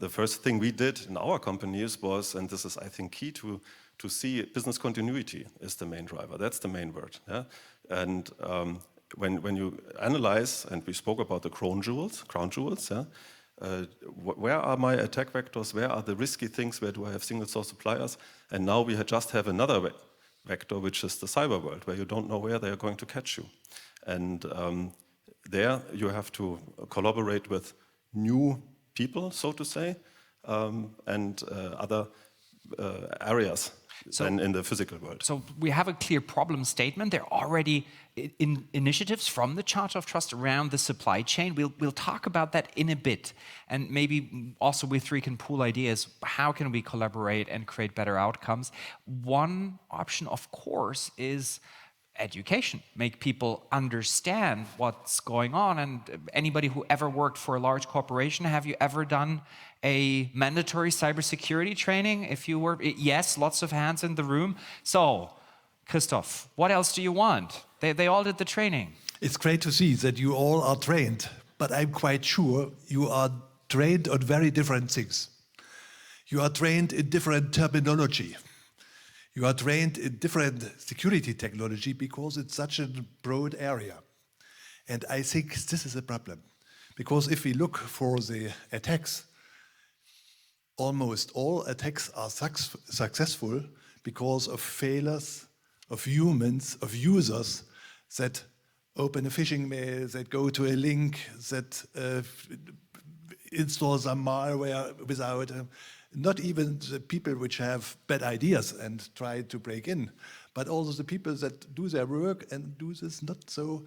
the first thing we did in our companies was, and this is, I think, key to see business continuity is the main driver. That's the main word. Yeah? And when you analyze, and we spoke about the crown jewels, yeah? Where are my attack vectors? Where are the risky things? Where do I have single source suppliers? And now we just have another vector, which is the cyber world, where you don't know where they are going to catch you. And there you have to collaborate with new people, so to say, and other areas than in the physical world. So we have a clear problem statement. There are already initiatives from the Charter of Trust around the supply chain. We'll talk about that in a bit. And maybe also we three can pool ideas. How can we collaborate and create better outcomes? One option, of course, is education, make people understand what's going on. And anybody who ever worked for a large corporation, have you ever done a mandatory cybersecurity training? If you were, yes, lots of hands in the room. So, Christoph, what else do you want? They all did the training. It's great to see that you all are trained, but I'm quite sure you are trained on very different things. You are trained in different terminology. You are trained in different security technology because it's such a broad area. And I think this is a problem. Because if we look for the attacks, almost all attacks are successful because of failures of humans, of users that open a phishing mail, that go to a link, that install some malware without... Not even the people which have bad ideas and try to break in, but also the people that do their work and do this not so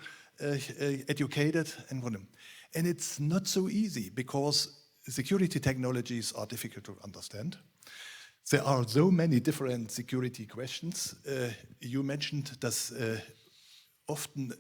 educated and whatever. And it's not so easy because security technologies are difficult to understand. There are so many different security questions. You mentioned that often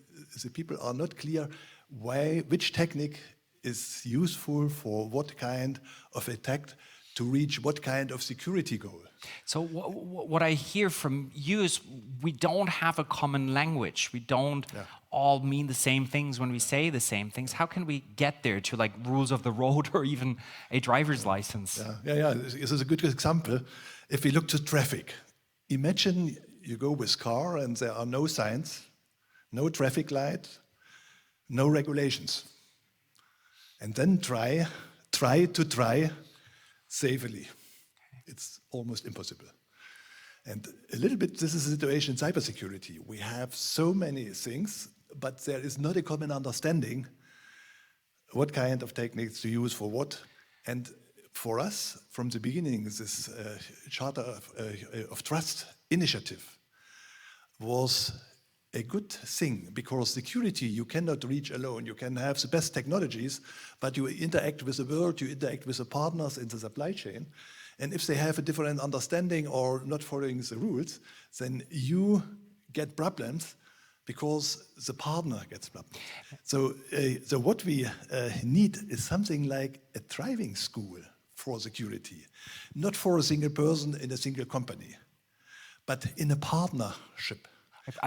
the people are not clear which technique is useful for what kind of attack to reach what kind of security goal. So what I hear from you is we don't have a common language. We don't all mean the same things when we say the same things. How can we get there to like rules of the road or even a driver's license? Yeah. This is a good example. If we look to traffic, imagine you go with car and there are no signs, no traffic light, no regulations. And then try safely. It's almost impossible. And a little bit, this is the situation in cybersecurity. We have so many things, but there is not a common understanding what kind of techniques to use for what. And for us, from the beginning, this Charter of Trust initiative was a good thing, because security you cannot reach alone. You can have the best technologies, but you interact with the world, you interact with the partners in the supply chain. And if they have a different understanding or not following the rules, then you get problems because the partner gets problems. So what we need is something like a driving school for security, not for a single person in a single company, but in a partnership.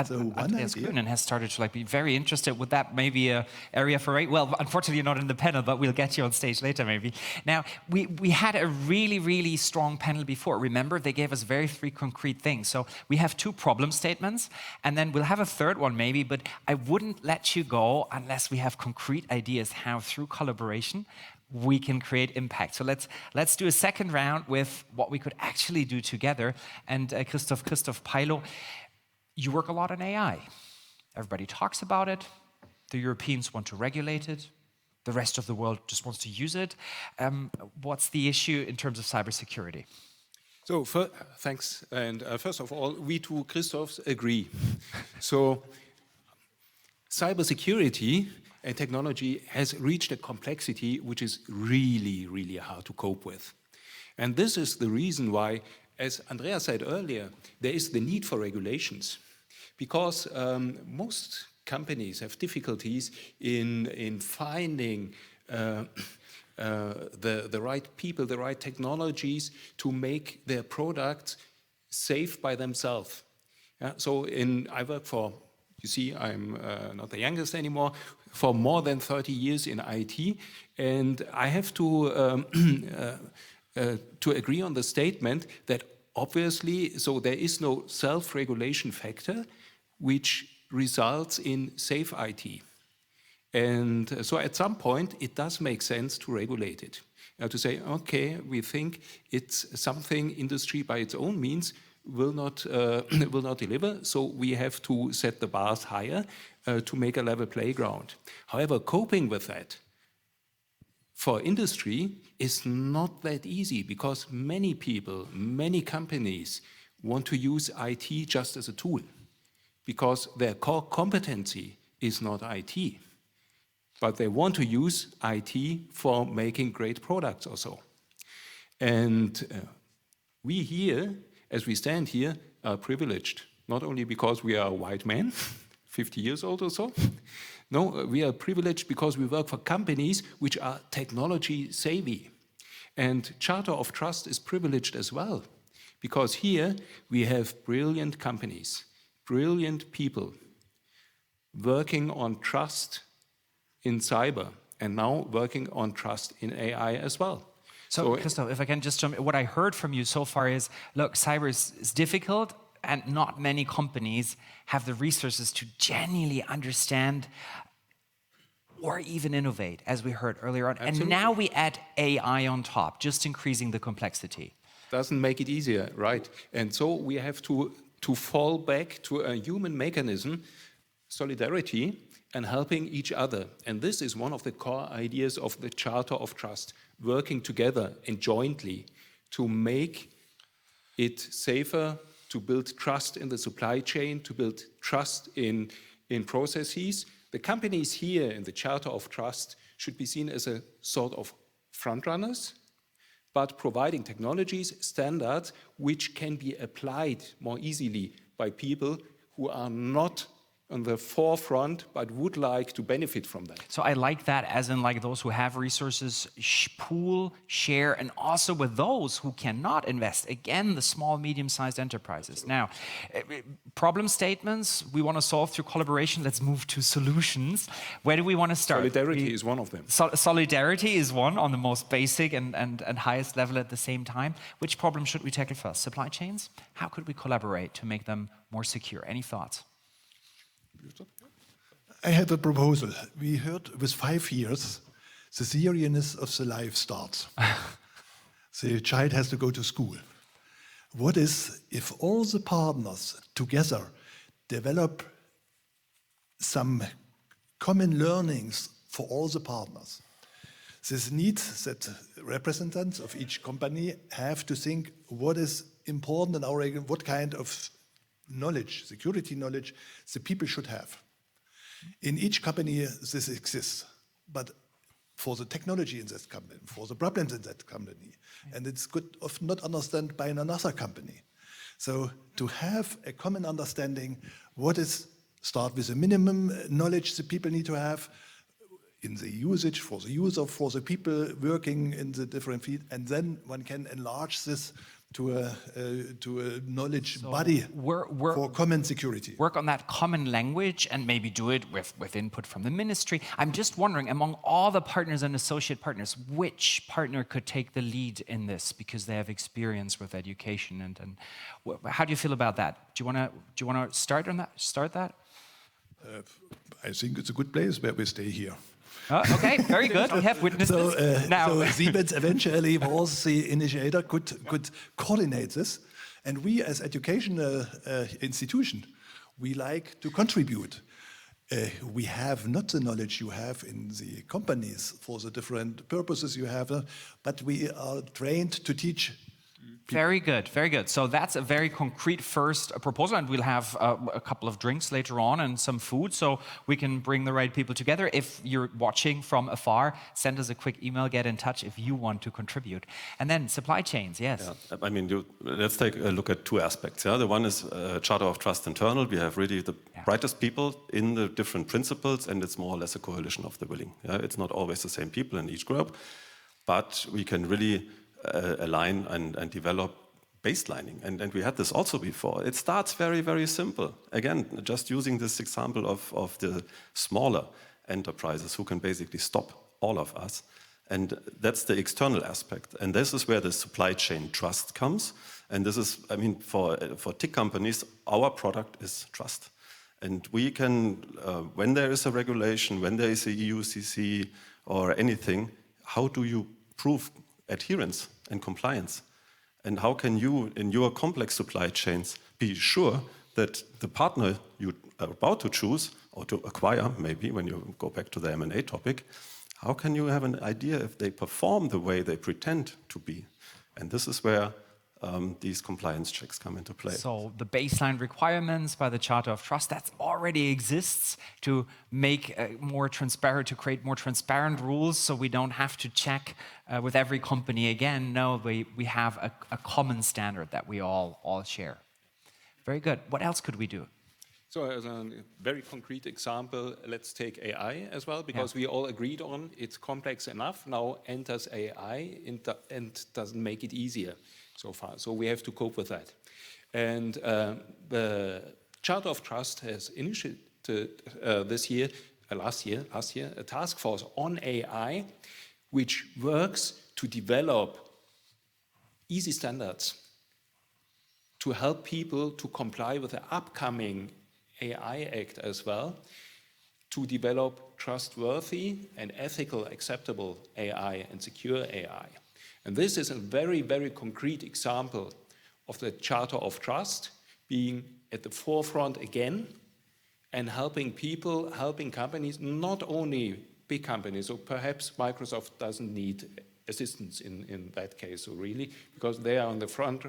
So Andreas Grünen has started to be very interested. Would that maybe an area for well, unfortunately you're not in the panel, but we'll get you on stage later maybe. Now, we had a really, really strong panel before. Remember, they gave us very three concrete things. So we have 2 problem statements, and then we'll have a third one maybe, but I wouldn't let you go unless we have concrete ideas how through collaboration we can create impact. So let's do a second round with what we could actually do together. And Christoph Peilo, you work a lot on AI. Everybody talks about it. The Europeans want to regulate it. The rest of the world just wants to use it. What's the issue in terms of cybersecurity? So, thanks. And first of all, we two Christophs agree. So, cybersecurity and technology has reached a complexity which is really, really hard to cope with. And this is the reason why, as Andrea said earlier, there is the need for regulations. Because most companies have difficulties in finding the right people, the right technologies to make their products safe by themselves. So I work for, you see, I'm not the youngest anymore, for more than 30 years in IT, and I have to agree on the statement that obviously, so there is no self-regulation factor which results in safe IT. And so at some point, it does make sense to regulate it. To say, okay, we think it's something industry by its own means will not deliver, so we have to set the bars higher to make a level playground. However, coping with that for industry is not that easy because many people, many companies want to use IT just as a tool because their core competency is not IT, but they want to use IT for making great products or so. And we here, as we stand here, are privileged, not only because we are white men, 50 years old or so. No, we are privileged because we work for companies which are technology savvy. And Charter of Trust is privileged as well, because here we have brilliant companies, brilliant people working on trust in cyber and now working on trust in AI as well. So Christoph, if I can just jump, what I heard from you so far is, look, cyber is difficult and not many companies have the resources to genuinely understand or even innovate, as we heard earlier on. Absolutely. And now we add AI on top, just increasing the complexity. Doesn't make it easier, right? And so we have to fall back to a human mechanism, solidarity, and helping each other. And this is one of the core ideas of the Charter of Trust, working together and jointly to make it safer, to build trust in the supply chain, to build trust in processes. The companies here in the Charter of Trust should be seen as a sort of frontrunners, but providing technologies, standards, which can be applied more easily by people who are not on the forefront, but would like to benefit from that. So I like that, as in like those who have resources, pool, share, and also with those who cannot invest. Again, the small, medium-sized enterprises. Now, problem statements we want to solve through collaboration. Let's move to solutions. Where do we want to start? Solidarity is one of them. Solidarity is one on the most basic and highest level at the same time. Which problem should we tackle first? Supply chains? How could we collaborate to make them more secure? Any thoughts? I have a proposal. We heard with 5 years, the seriousness of the life starts. The child has to go to school. What is if all the partners together develop some common learnings for all the partners? This needs that representatives of each company have to think what is important in our, what kind of knowledge, security knowledge, the people should have. In each company, this exists, but for the technology in that company, for the problems in that company, and it's good of not understand by another company. So to have a common understanding, what is, start with a minimum knowledge the people need to have, in the usage for the user, for the people working in the different fields, and then one can enlarge this to a knowledge body for common security. Work on that common language and maybe do it with input from the ministry. I'm just wondering, among all the partners and associate partners, which partner could take the lead in this because they have experience with education? And how do you feel about that? Do you want to start on that? Start that? I think it's a good place where we stay here. Okay, very good. We have witnessed this now. So Siemens eventually was the initiator, could coordinate this. And we as educational institution, we like to contribute. We have not the knowledge you have in the companies for the different purposes you have, but we are trained to teach. Very good, very good. So that's a very concrete first proposal, and we'll have a couple of drinks later on and some food, so we can bring the right people together. If you're watching from afar, send us a quick email, get in touch if you want to contribute. And then supply chains, yes. Yeah. I mean, let's take a look at two aspects. Yeah? The one is Charter of Trust internal. We have really the brightest people in the different principles, and it's more or less a coalition of the willing. Yeah? It's not always the same people in each group, but we can really align and develop baselining. And we had this also before. It starts very, very simple. Again, just using this example of the smaller enterprises who can basically stop all of us. And that's the external aspect. And this is where the supply chain trust comes. And this is, I mean, for tech companies, our product is trust. And we can, when there is a regulation, when there is a EUCC or anything, how do you prove adherence and compliance? And how can you, in your complex supply chains, be sure that the partner you are about to choose or to acquire, maybe when you go back to the M&A topic, how can you have an idea if they perform the way they pretend to be? And this is where these compliance checks come into play. So the baseline requirements by the Charter of Trust, that already exists to make more transparent, to create more transparent rules so we don't have to check with every company again. No, we have a common standard that we all share. Very good. What else could we do? So as a very concrete example, let's take AI as well, because we all agreed on it's complex enough. Now enters AI and doesn't make it easier so far. So we have to cope with that. And the Charter of Trust has initiated last year, a task force on AI, which works to develop easy standards to help people to comply with the upcoming AI Act as well, to develop trustworthy and ethical, acceptable AI and secure AI. And this is a very, very concrete example of the Charter of Trust being at the forefront again and helping people, helping companies, not only big companies, so perhaps Microsoft doesn't need assistance in that case, so really, because they are on the front,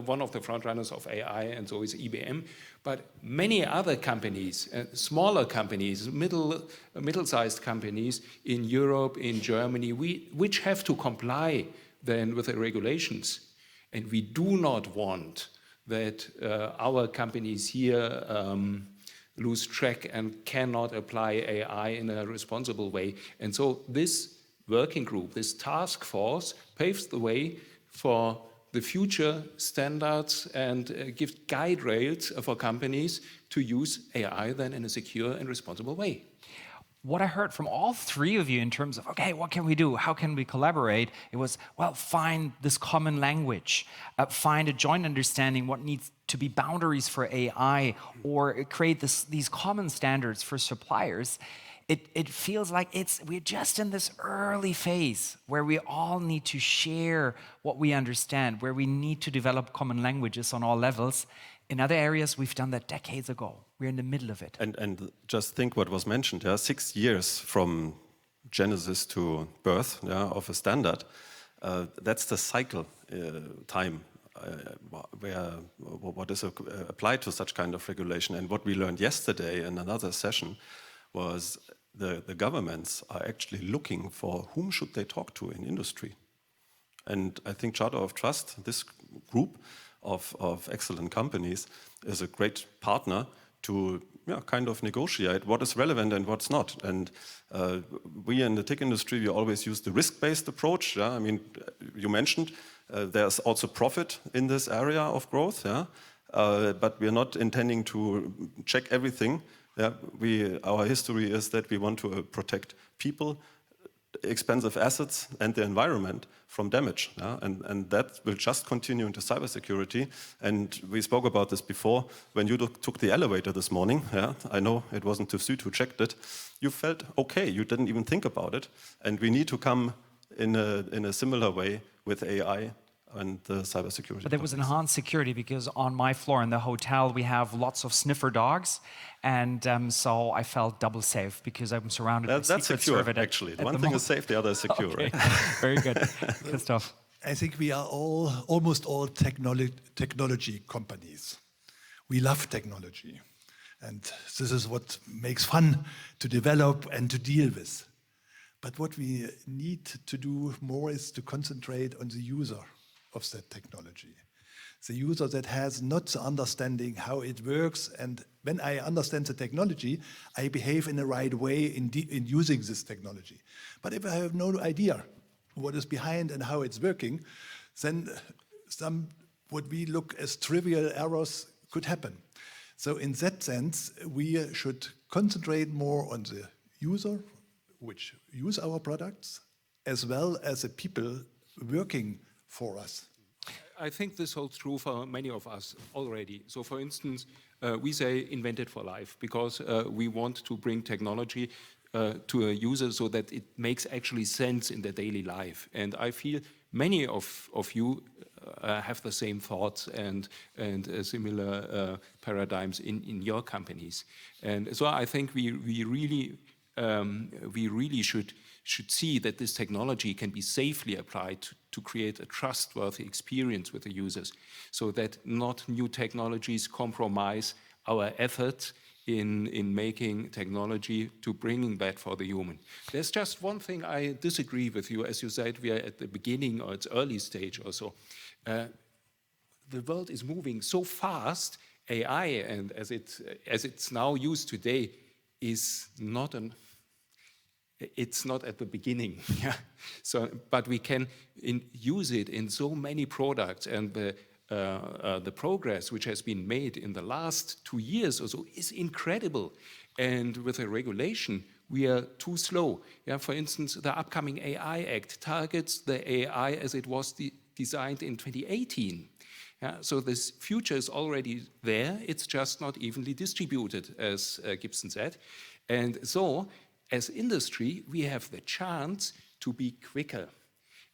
one of the front runners of AI, and so is IBM. But many other companies, smaller companies, middle-sized companies in Europe, in Germany, which have to comply then with the regulations. And we do not want that our companies here lose track and cannot apply AI in a responsible way. And so this working group, this task force, paves the way for the future standards and gives guide rails for companies to use AI then in a secure and responsible way. What I heard from all three of you in terms of, okay, what can we do? How can we collaborate? It was, well, find this common language, find a joint understanding what needs to be boundaries for AI, or create these common standards for suppliers. It feels like we're just in this early phase where we all need to share what we understand, where we need to develop common languages on all levels. In other areas, we've done that decades ago. We're in the middle of it. And just think what was mentioned, 6 years from genesis to birth of a standard. That's the cycle time where what is applied to such kind of regulation. And what we learned yesterday in another session was the governments are actually looking for whom should they talk to in industry. And I think Charter of Trust, this group of excellent companies, is a great partner to kind of negotiate what is relevant and what's not. And we in the tech industry, we always use the risk-based approach. Yeah? I mean, you mentioned there's also profit in this area of growth, yeah? But we're not intending to check everything. Yeah? Our history is that we want to protect people, expensive assets, and the environment from damage. Yeah? And that will just continue into cybersecurity. And we spoke about this before. When you took the elevator this morning, yeah, I know it wasn't TÜV SÜD who checked it, you felt okay, you didn't even think about it. And we need to come in a similar way with AI and the cybersecurity. But there was enhanced security because on my floor in the hotel we have lots of sniffer dogs, and so I felt double safe because I'm surrounded by That's Secret secure, Service actually. One thing is safe, the other is secure. Okay. Right? Very good, Christoph. I think we are almost all technology companies. We love technology. And this is what makes fun to develop and to deal with. But what we need to do more is to concentrate on the user of that technology. The user that has not the understanding how it works, and when I understand the technology, I behave in the right way in using this technology. But if I have no idea what is behind and how it's working, then some what we look as trivial errors could happen. So in that sense, we should concentrate more on the user, which use our products, as well as the people working for us. I think this holds true for many of us already. So for instance, we say invented for life because we want to bring technology to a user so that it makes actually sense in their daily life. And I feel many of you have the same thoughts and similar paradigms in your companies. And so I think we really should see that this technology can be safely applied to create a trustworthy experience with the users, so that not new technologies compromise our efforts in making technology to bringing that for the human. There's just one thing I disagree with you. As you said, we are at the beginning or its early stage or so. The world is moving so fast. AI, and as it's now used today, is not it's not at the beginning. Yeah? So, but we can use it in so many products, and the progress which has been made in the last 2 years or so is incredible. And with a regulation, we are too slow. Yeah, for instance, the upcoming AI Act targets the AI as it was designed in 2018. Yeah, so this future is already there. It's just not evenly distributed, as Gibson said. And so, as industry, we have the chance to be quicker.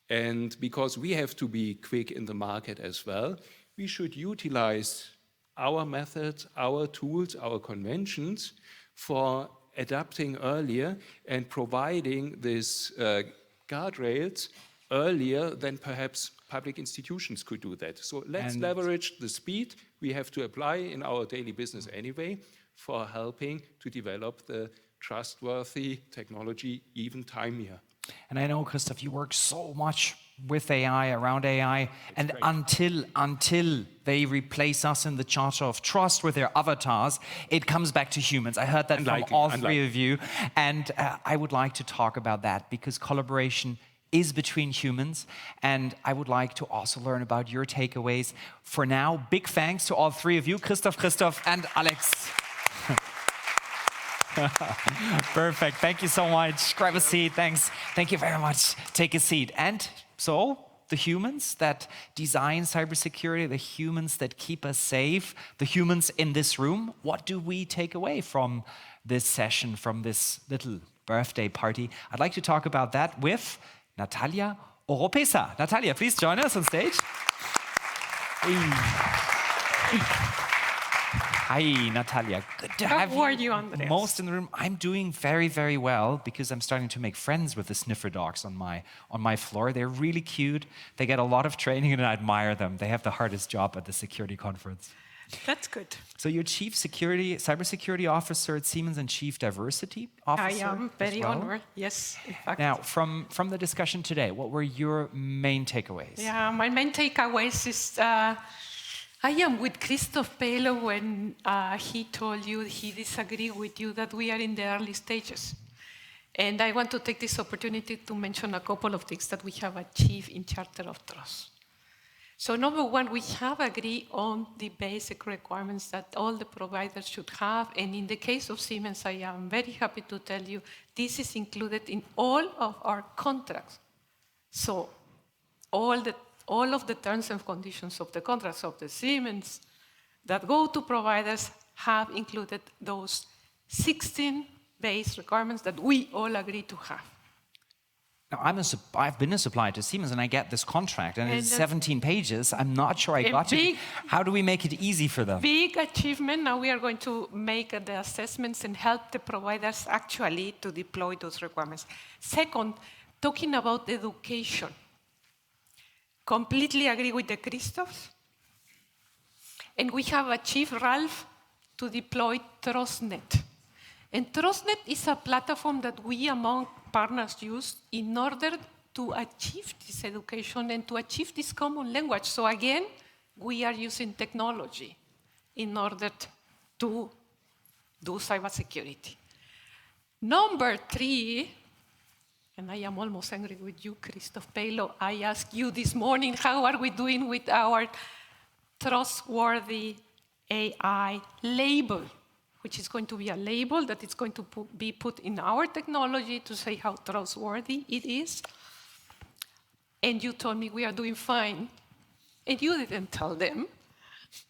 And because we have to be quick in the market as well, we should utilize our methods, our tools, our conventions for adapting earlier and providing these guardrails earlier than perhaps public institutions could do that. So let's leverage the speed we have to apply in our daily business anyway for helping to develop the trustworthy technology even timelier. And I know, Christoph, you work so much with AI, around AI, and until they replace us in the Charter of Trust with their avatars, it comes back to humans. I heard that from all three of you, and I would like to talk about that because collaboration is between humans, and I would like to also learn about your takeaways. For now, big thanks to all three of you, Christoph, and Alex. Perfect. Thank you so much. Grab a seat. Thanks. Thank you very much. Take a seat. And so, the humans that design cybersecurity, the humans that keep us safe, the humans in this room, what do we take away from this session, from this little birthday party? I'd like to talk about that with Natalia Oropesa. Natalia, please join us on stage. Hi, Natalia. Good to have you. How are you, Andreas? Most in the room. I'm doing very, very well because I'm starting to make friends with the sniffer dogs on my floor. They're really cute. They get a lot of training, and I admire them. They have the hardest job at the security conference. That's good. So you're Chief Cybersecurity Officer at Siemens and Chief Diversity Officer. I am very honored. Yes, in fact. Now, from the discussion today, what were your main takeaways? Yeah, my main takeaways is I am with Christoph Pelo when he told you he disagreed with you that we are in the early stages. And I want to take this opportunity to mention a couple of things that we have achieved in Charter of Trust. So number one, we have agreed on the basic requirements that all the providers should have. And in the case of Siemens, I am very happy to tell you this is included in all of our contracts. So all of the terms and conditions of the contracts of the Siemens that go to providers have included those 16 base requirements that we all agree to have. Now, I've been a supplier to Siemens, and I get this contract, and it's 17 pages. I'm not sure I got it. How do we make it easy for them? Big achievement. Now we are going to make the assessments and help the providers actually to deploy those requirements. Second, talking about education. Completely agree with the Christoph. And we have achieved, Ralph, to deploy TrustNet. And TrustNet is a platform that we among partners use in order to achieve this education and to achieve this common language. So again, we are using technology in order to do cybersecurity. Number 3, and I am almost angry with you, Christoph Pelo. I asked you this morning, how are we doing with our trustworthy AI label, which is going to be a label that is going to be put in our technology to say how trustworthy it is. And you told me we are doing fine, and you didn't tell them.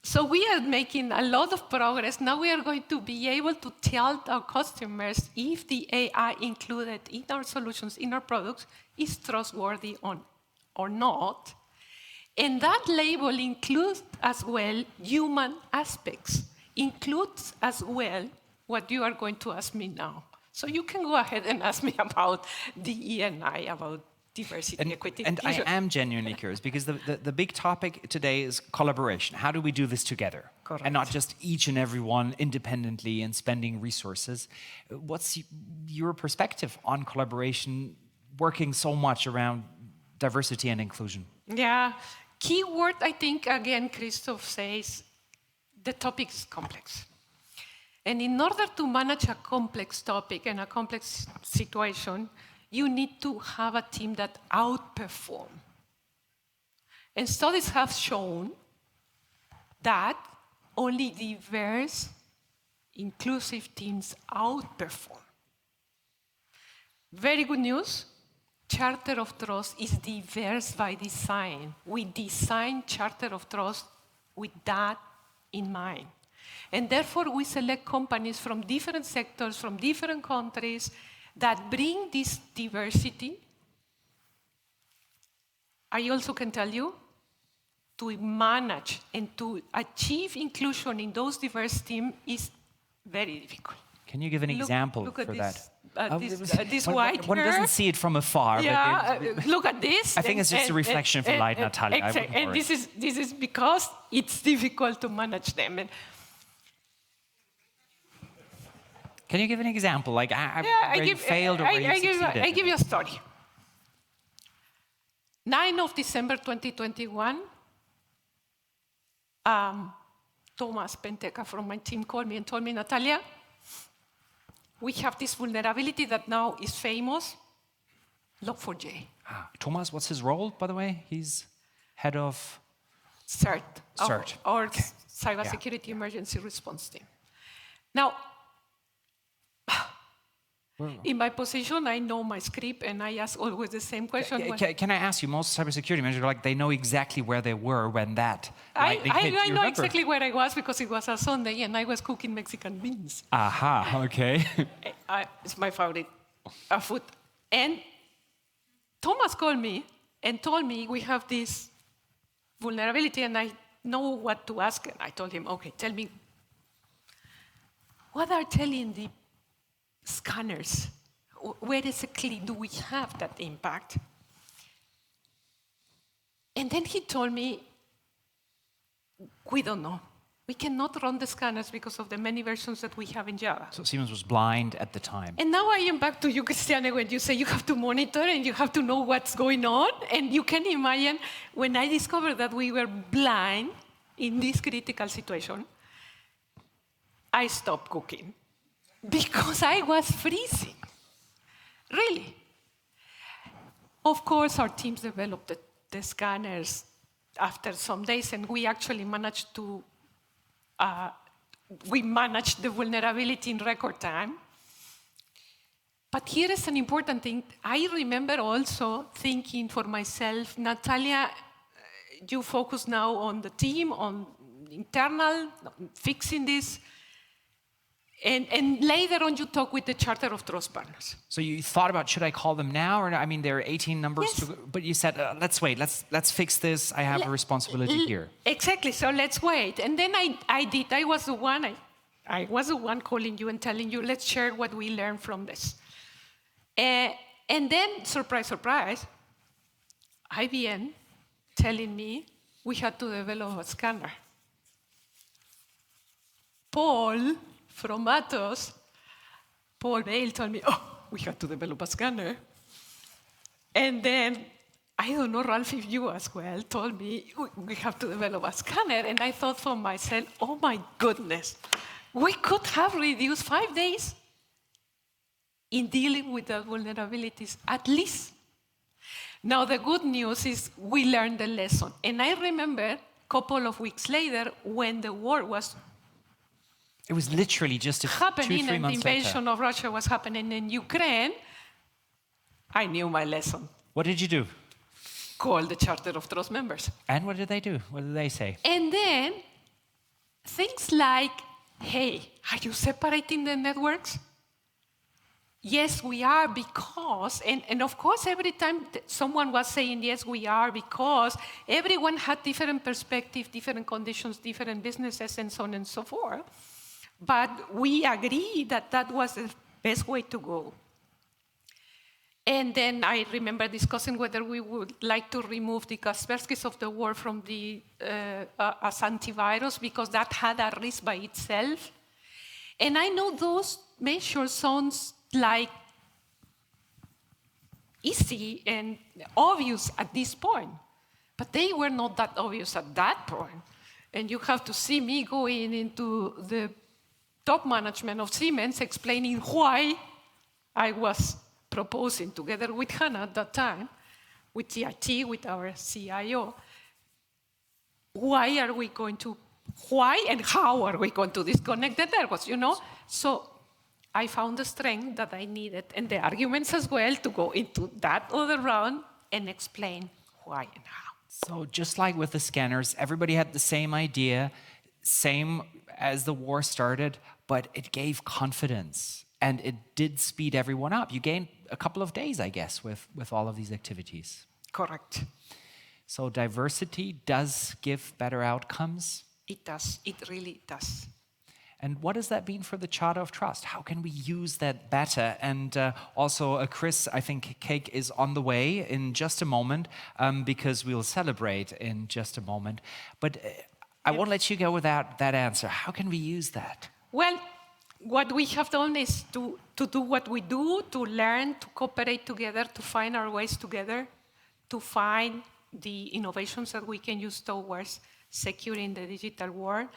So we are making a lot of progress. Now we are going to be able to tell our customers if the AI included in our solutions, in our products, is trustworthy or not. And that label includes as well human aspects, includes as well what you are going to ask me now. So you can go ahead and ask me about the E&I, about diversity, equity, and I am genuinely curious, because the big topic today is collaboration. How do we do this together? Correct. And not just each and every one independently and spending resources. What's your perspective on collaboration, working so much around diversity and inclusion? Yeah, key word, I think, again, Christoph says, the topic is complex. And in order to manage a complex topic and a complex situation, you need to have a team that outperform. And studies have shown that only diverse, inclusive teams outperform. Very good news, Charter of Trust is diverse by design. We design Charter of Trust with that in mind. And therefore, we select companies from different sectors, from different countries, that bring this diversity. I also can tell you, to manage and to achieve inclusion in those diverse teams is very difficult. Can you give an example look at for this, that? This white one doesn't see it from afar. Yeah, but look at this. I think it's just a reflection for light, Natalia. Exactly. And this is because it's difficult to manage them. And can you give an example? Like, where you failed or where you succeeded? I give you a story. 9 of December 2021, Thomas Penteca from my team called me and told me, Natalia, we have this vulnerability that now is famous, Log4j. Thomas, what's his role, by the way? He's head of CERT. CERT. Or Cybersecurity Emergency Response Team. Now, in my position, I know my script, and I ask always the same question. Can I ask you, most cybersecurity managers, like, they know exactly where they were when that lightning hit. I know exactly where I was because it was a Sunday, and I was cooking Mexican beans. Aha, okay. It's my favorite food. And Thomas called me and told me we have this vulnerability, and I know what to ask. And I told him, okay, tell me, what are telling the scanners? Where exactly do we have that impact? And then he told me, we don't know. We cannot run the scanners because of the many versions that we have in Java. So Siemens was blind at the time. And now I am back to you, Cristiane, when you say you have to monitor and you have to know what's going on. And you can imagine when I discovered that we were blind, in this critical situation, I stopped cooking because I was freezing. Really. Of course, our teams developed the scanners after some days, and we actually managed to managed the vulnerability in record time. But here is an important thing. I remember also thinking for myself, Natalia, you focus now on the team, on internal, fixing this. And later on, you talk with the Charter of Trust partners. So you thought about, should I call them now? Or I mean, there are 18 numbers, Yes. but you said, let's wait, let's fix this. I have a responsibility here. Exactly, so let's wait. And then I did, I was the one calling you and telling you, let's share what we learned from this. And then, surprise, surprise, IBM telling me we had to develop a scanner. Paul from Atos, Paul Bale told me, we had to develop a scanner. And then, I don't know, Ralph, if you as well, told me we have to develop a scanner. And I thought for myself, oh my goodness, we could have reduced 5 days in dealing with the vulnerabilities, at least. Now, the good news is we learned the lesson. And I remember a couple of weeks later when the war was It was literally just happening 2-3 and the months invasion later. of Russia was happening in Ukraine, I knew my lesson. What did you do? Call the Charter of Trust members. And what did they do? What did they say? And then things like, hey, are you separating the networks? Yes, we are because, and of course every time someone was saying yes, we are because, everyone had different perspectives, different conditions, different businesses, and so on and so forth. But we agreed that that was the best way to go. And then I remember discussing whether we would like to remove the Kaspersky's of the world from the as antivirus because that had a risk by itself. And I know those measures sounds like easy and obvious at this point, but they were not that obvious at that point. And you have to see me going into the top management of Siemens explaining why I was proposing, together with Hannah at that time, with TIT, with our CIO, why and how are we going to disconnect the networks, you know? So I found the strength that I needed and the arguments as well to go into that other round and explain why and how. So just like with the scanners, everybody had the same idea, same as the war started, but it gave confidence and it did speed everyone up. You gained a couple of days, I guess, with all of these activities. Correct. So diversity does give better outcomes. It does. It really does. And what does that mean for the Charter of Trust? How can we use that better? And also, Chris, I think cake is on the way in just a moment because we'll celebrate in just a moment. But I won't let you go without that answer. How can we use that? Well, what we have done is to do what we do, to learn, to cooperate together, to find our ways together, to find the innovations that we can use towards securing the digital world.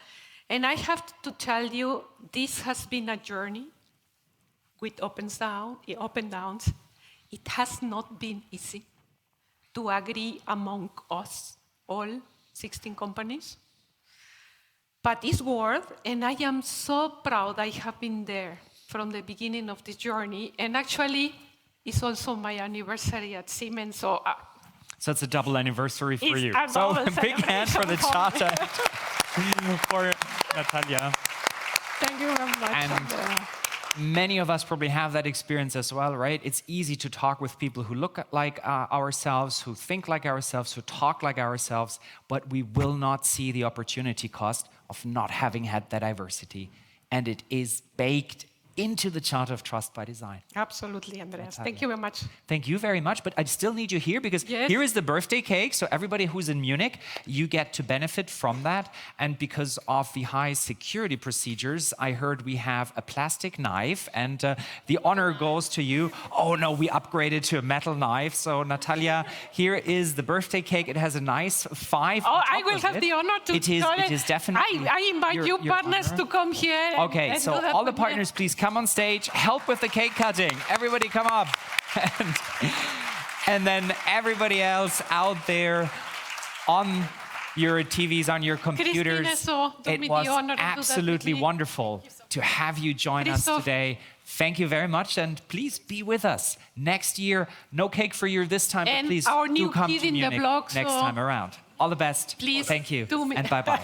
And I have to tell you, this has been a journey with up and downs. It has not been easy to agree among us, all 16 companies. But it's worth, and I am so proud I have been there from the beginning of this journey. And actually, it's also my anniversary at Siemens, so it's a double anniversary for it's you. a So double a big hand for the celebration Charter for Natalia. Thank you very much. And many of us probably have that experience as well, right? It's easy to talk with people who look like ourselves, who think like ourselves, who talk like ourselves, but we will not see the opportunity cost of not having had that diversity. And it is baked into the Charter of Trust by design. Absolutely, Andreas. Thank you very much. Thank you very much, but I still need you here because Yes. here is the birthday cake. So everybody who's in Munich, you get to benefit from that. And because of the high security procedures, I heard we have a plastic knife, and the honor goes to you. Oh no, we upgraded to a metal knife. So Natalia, here is the birthday cake. It has a nice 5. Oh, on I top will of have it. the honor to It is definitely. I invite your partners honor. to come here. and Okay, let's so do that all the one, yeah. partners, please come on stage, help with the cake cutting. Everybody come up. And then everybody else out there on your TVs, on your computers. Christine, so do It me was the honor to do that with absolutely me. wonderful to have you join us Christoph. today. Thank you very much, and please be with us next year. No cake for you this time, And but please our do new come kid to in the Munich blog, next so time around. All the best. please Thank you, do me- and bye-bye.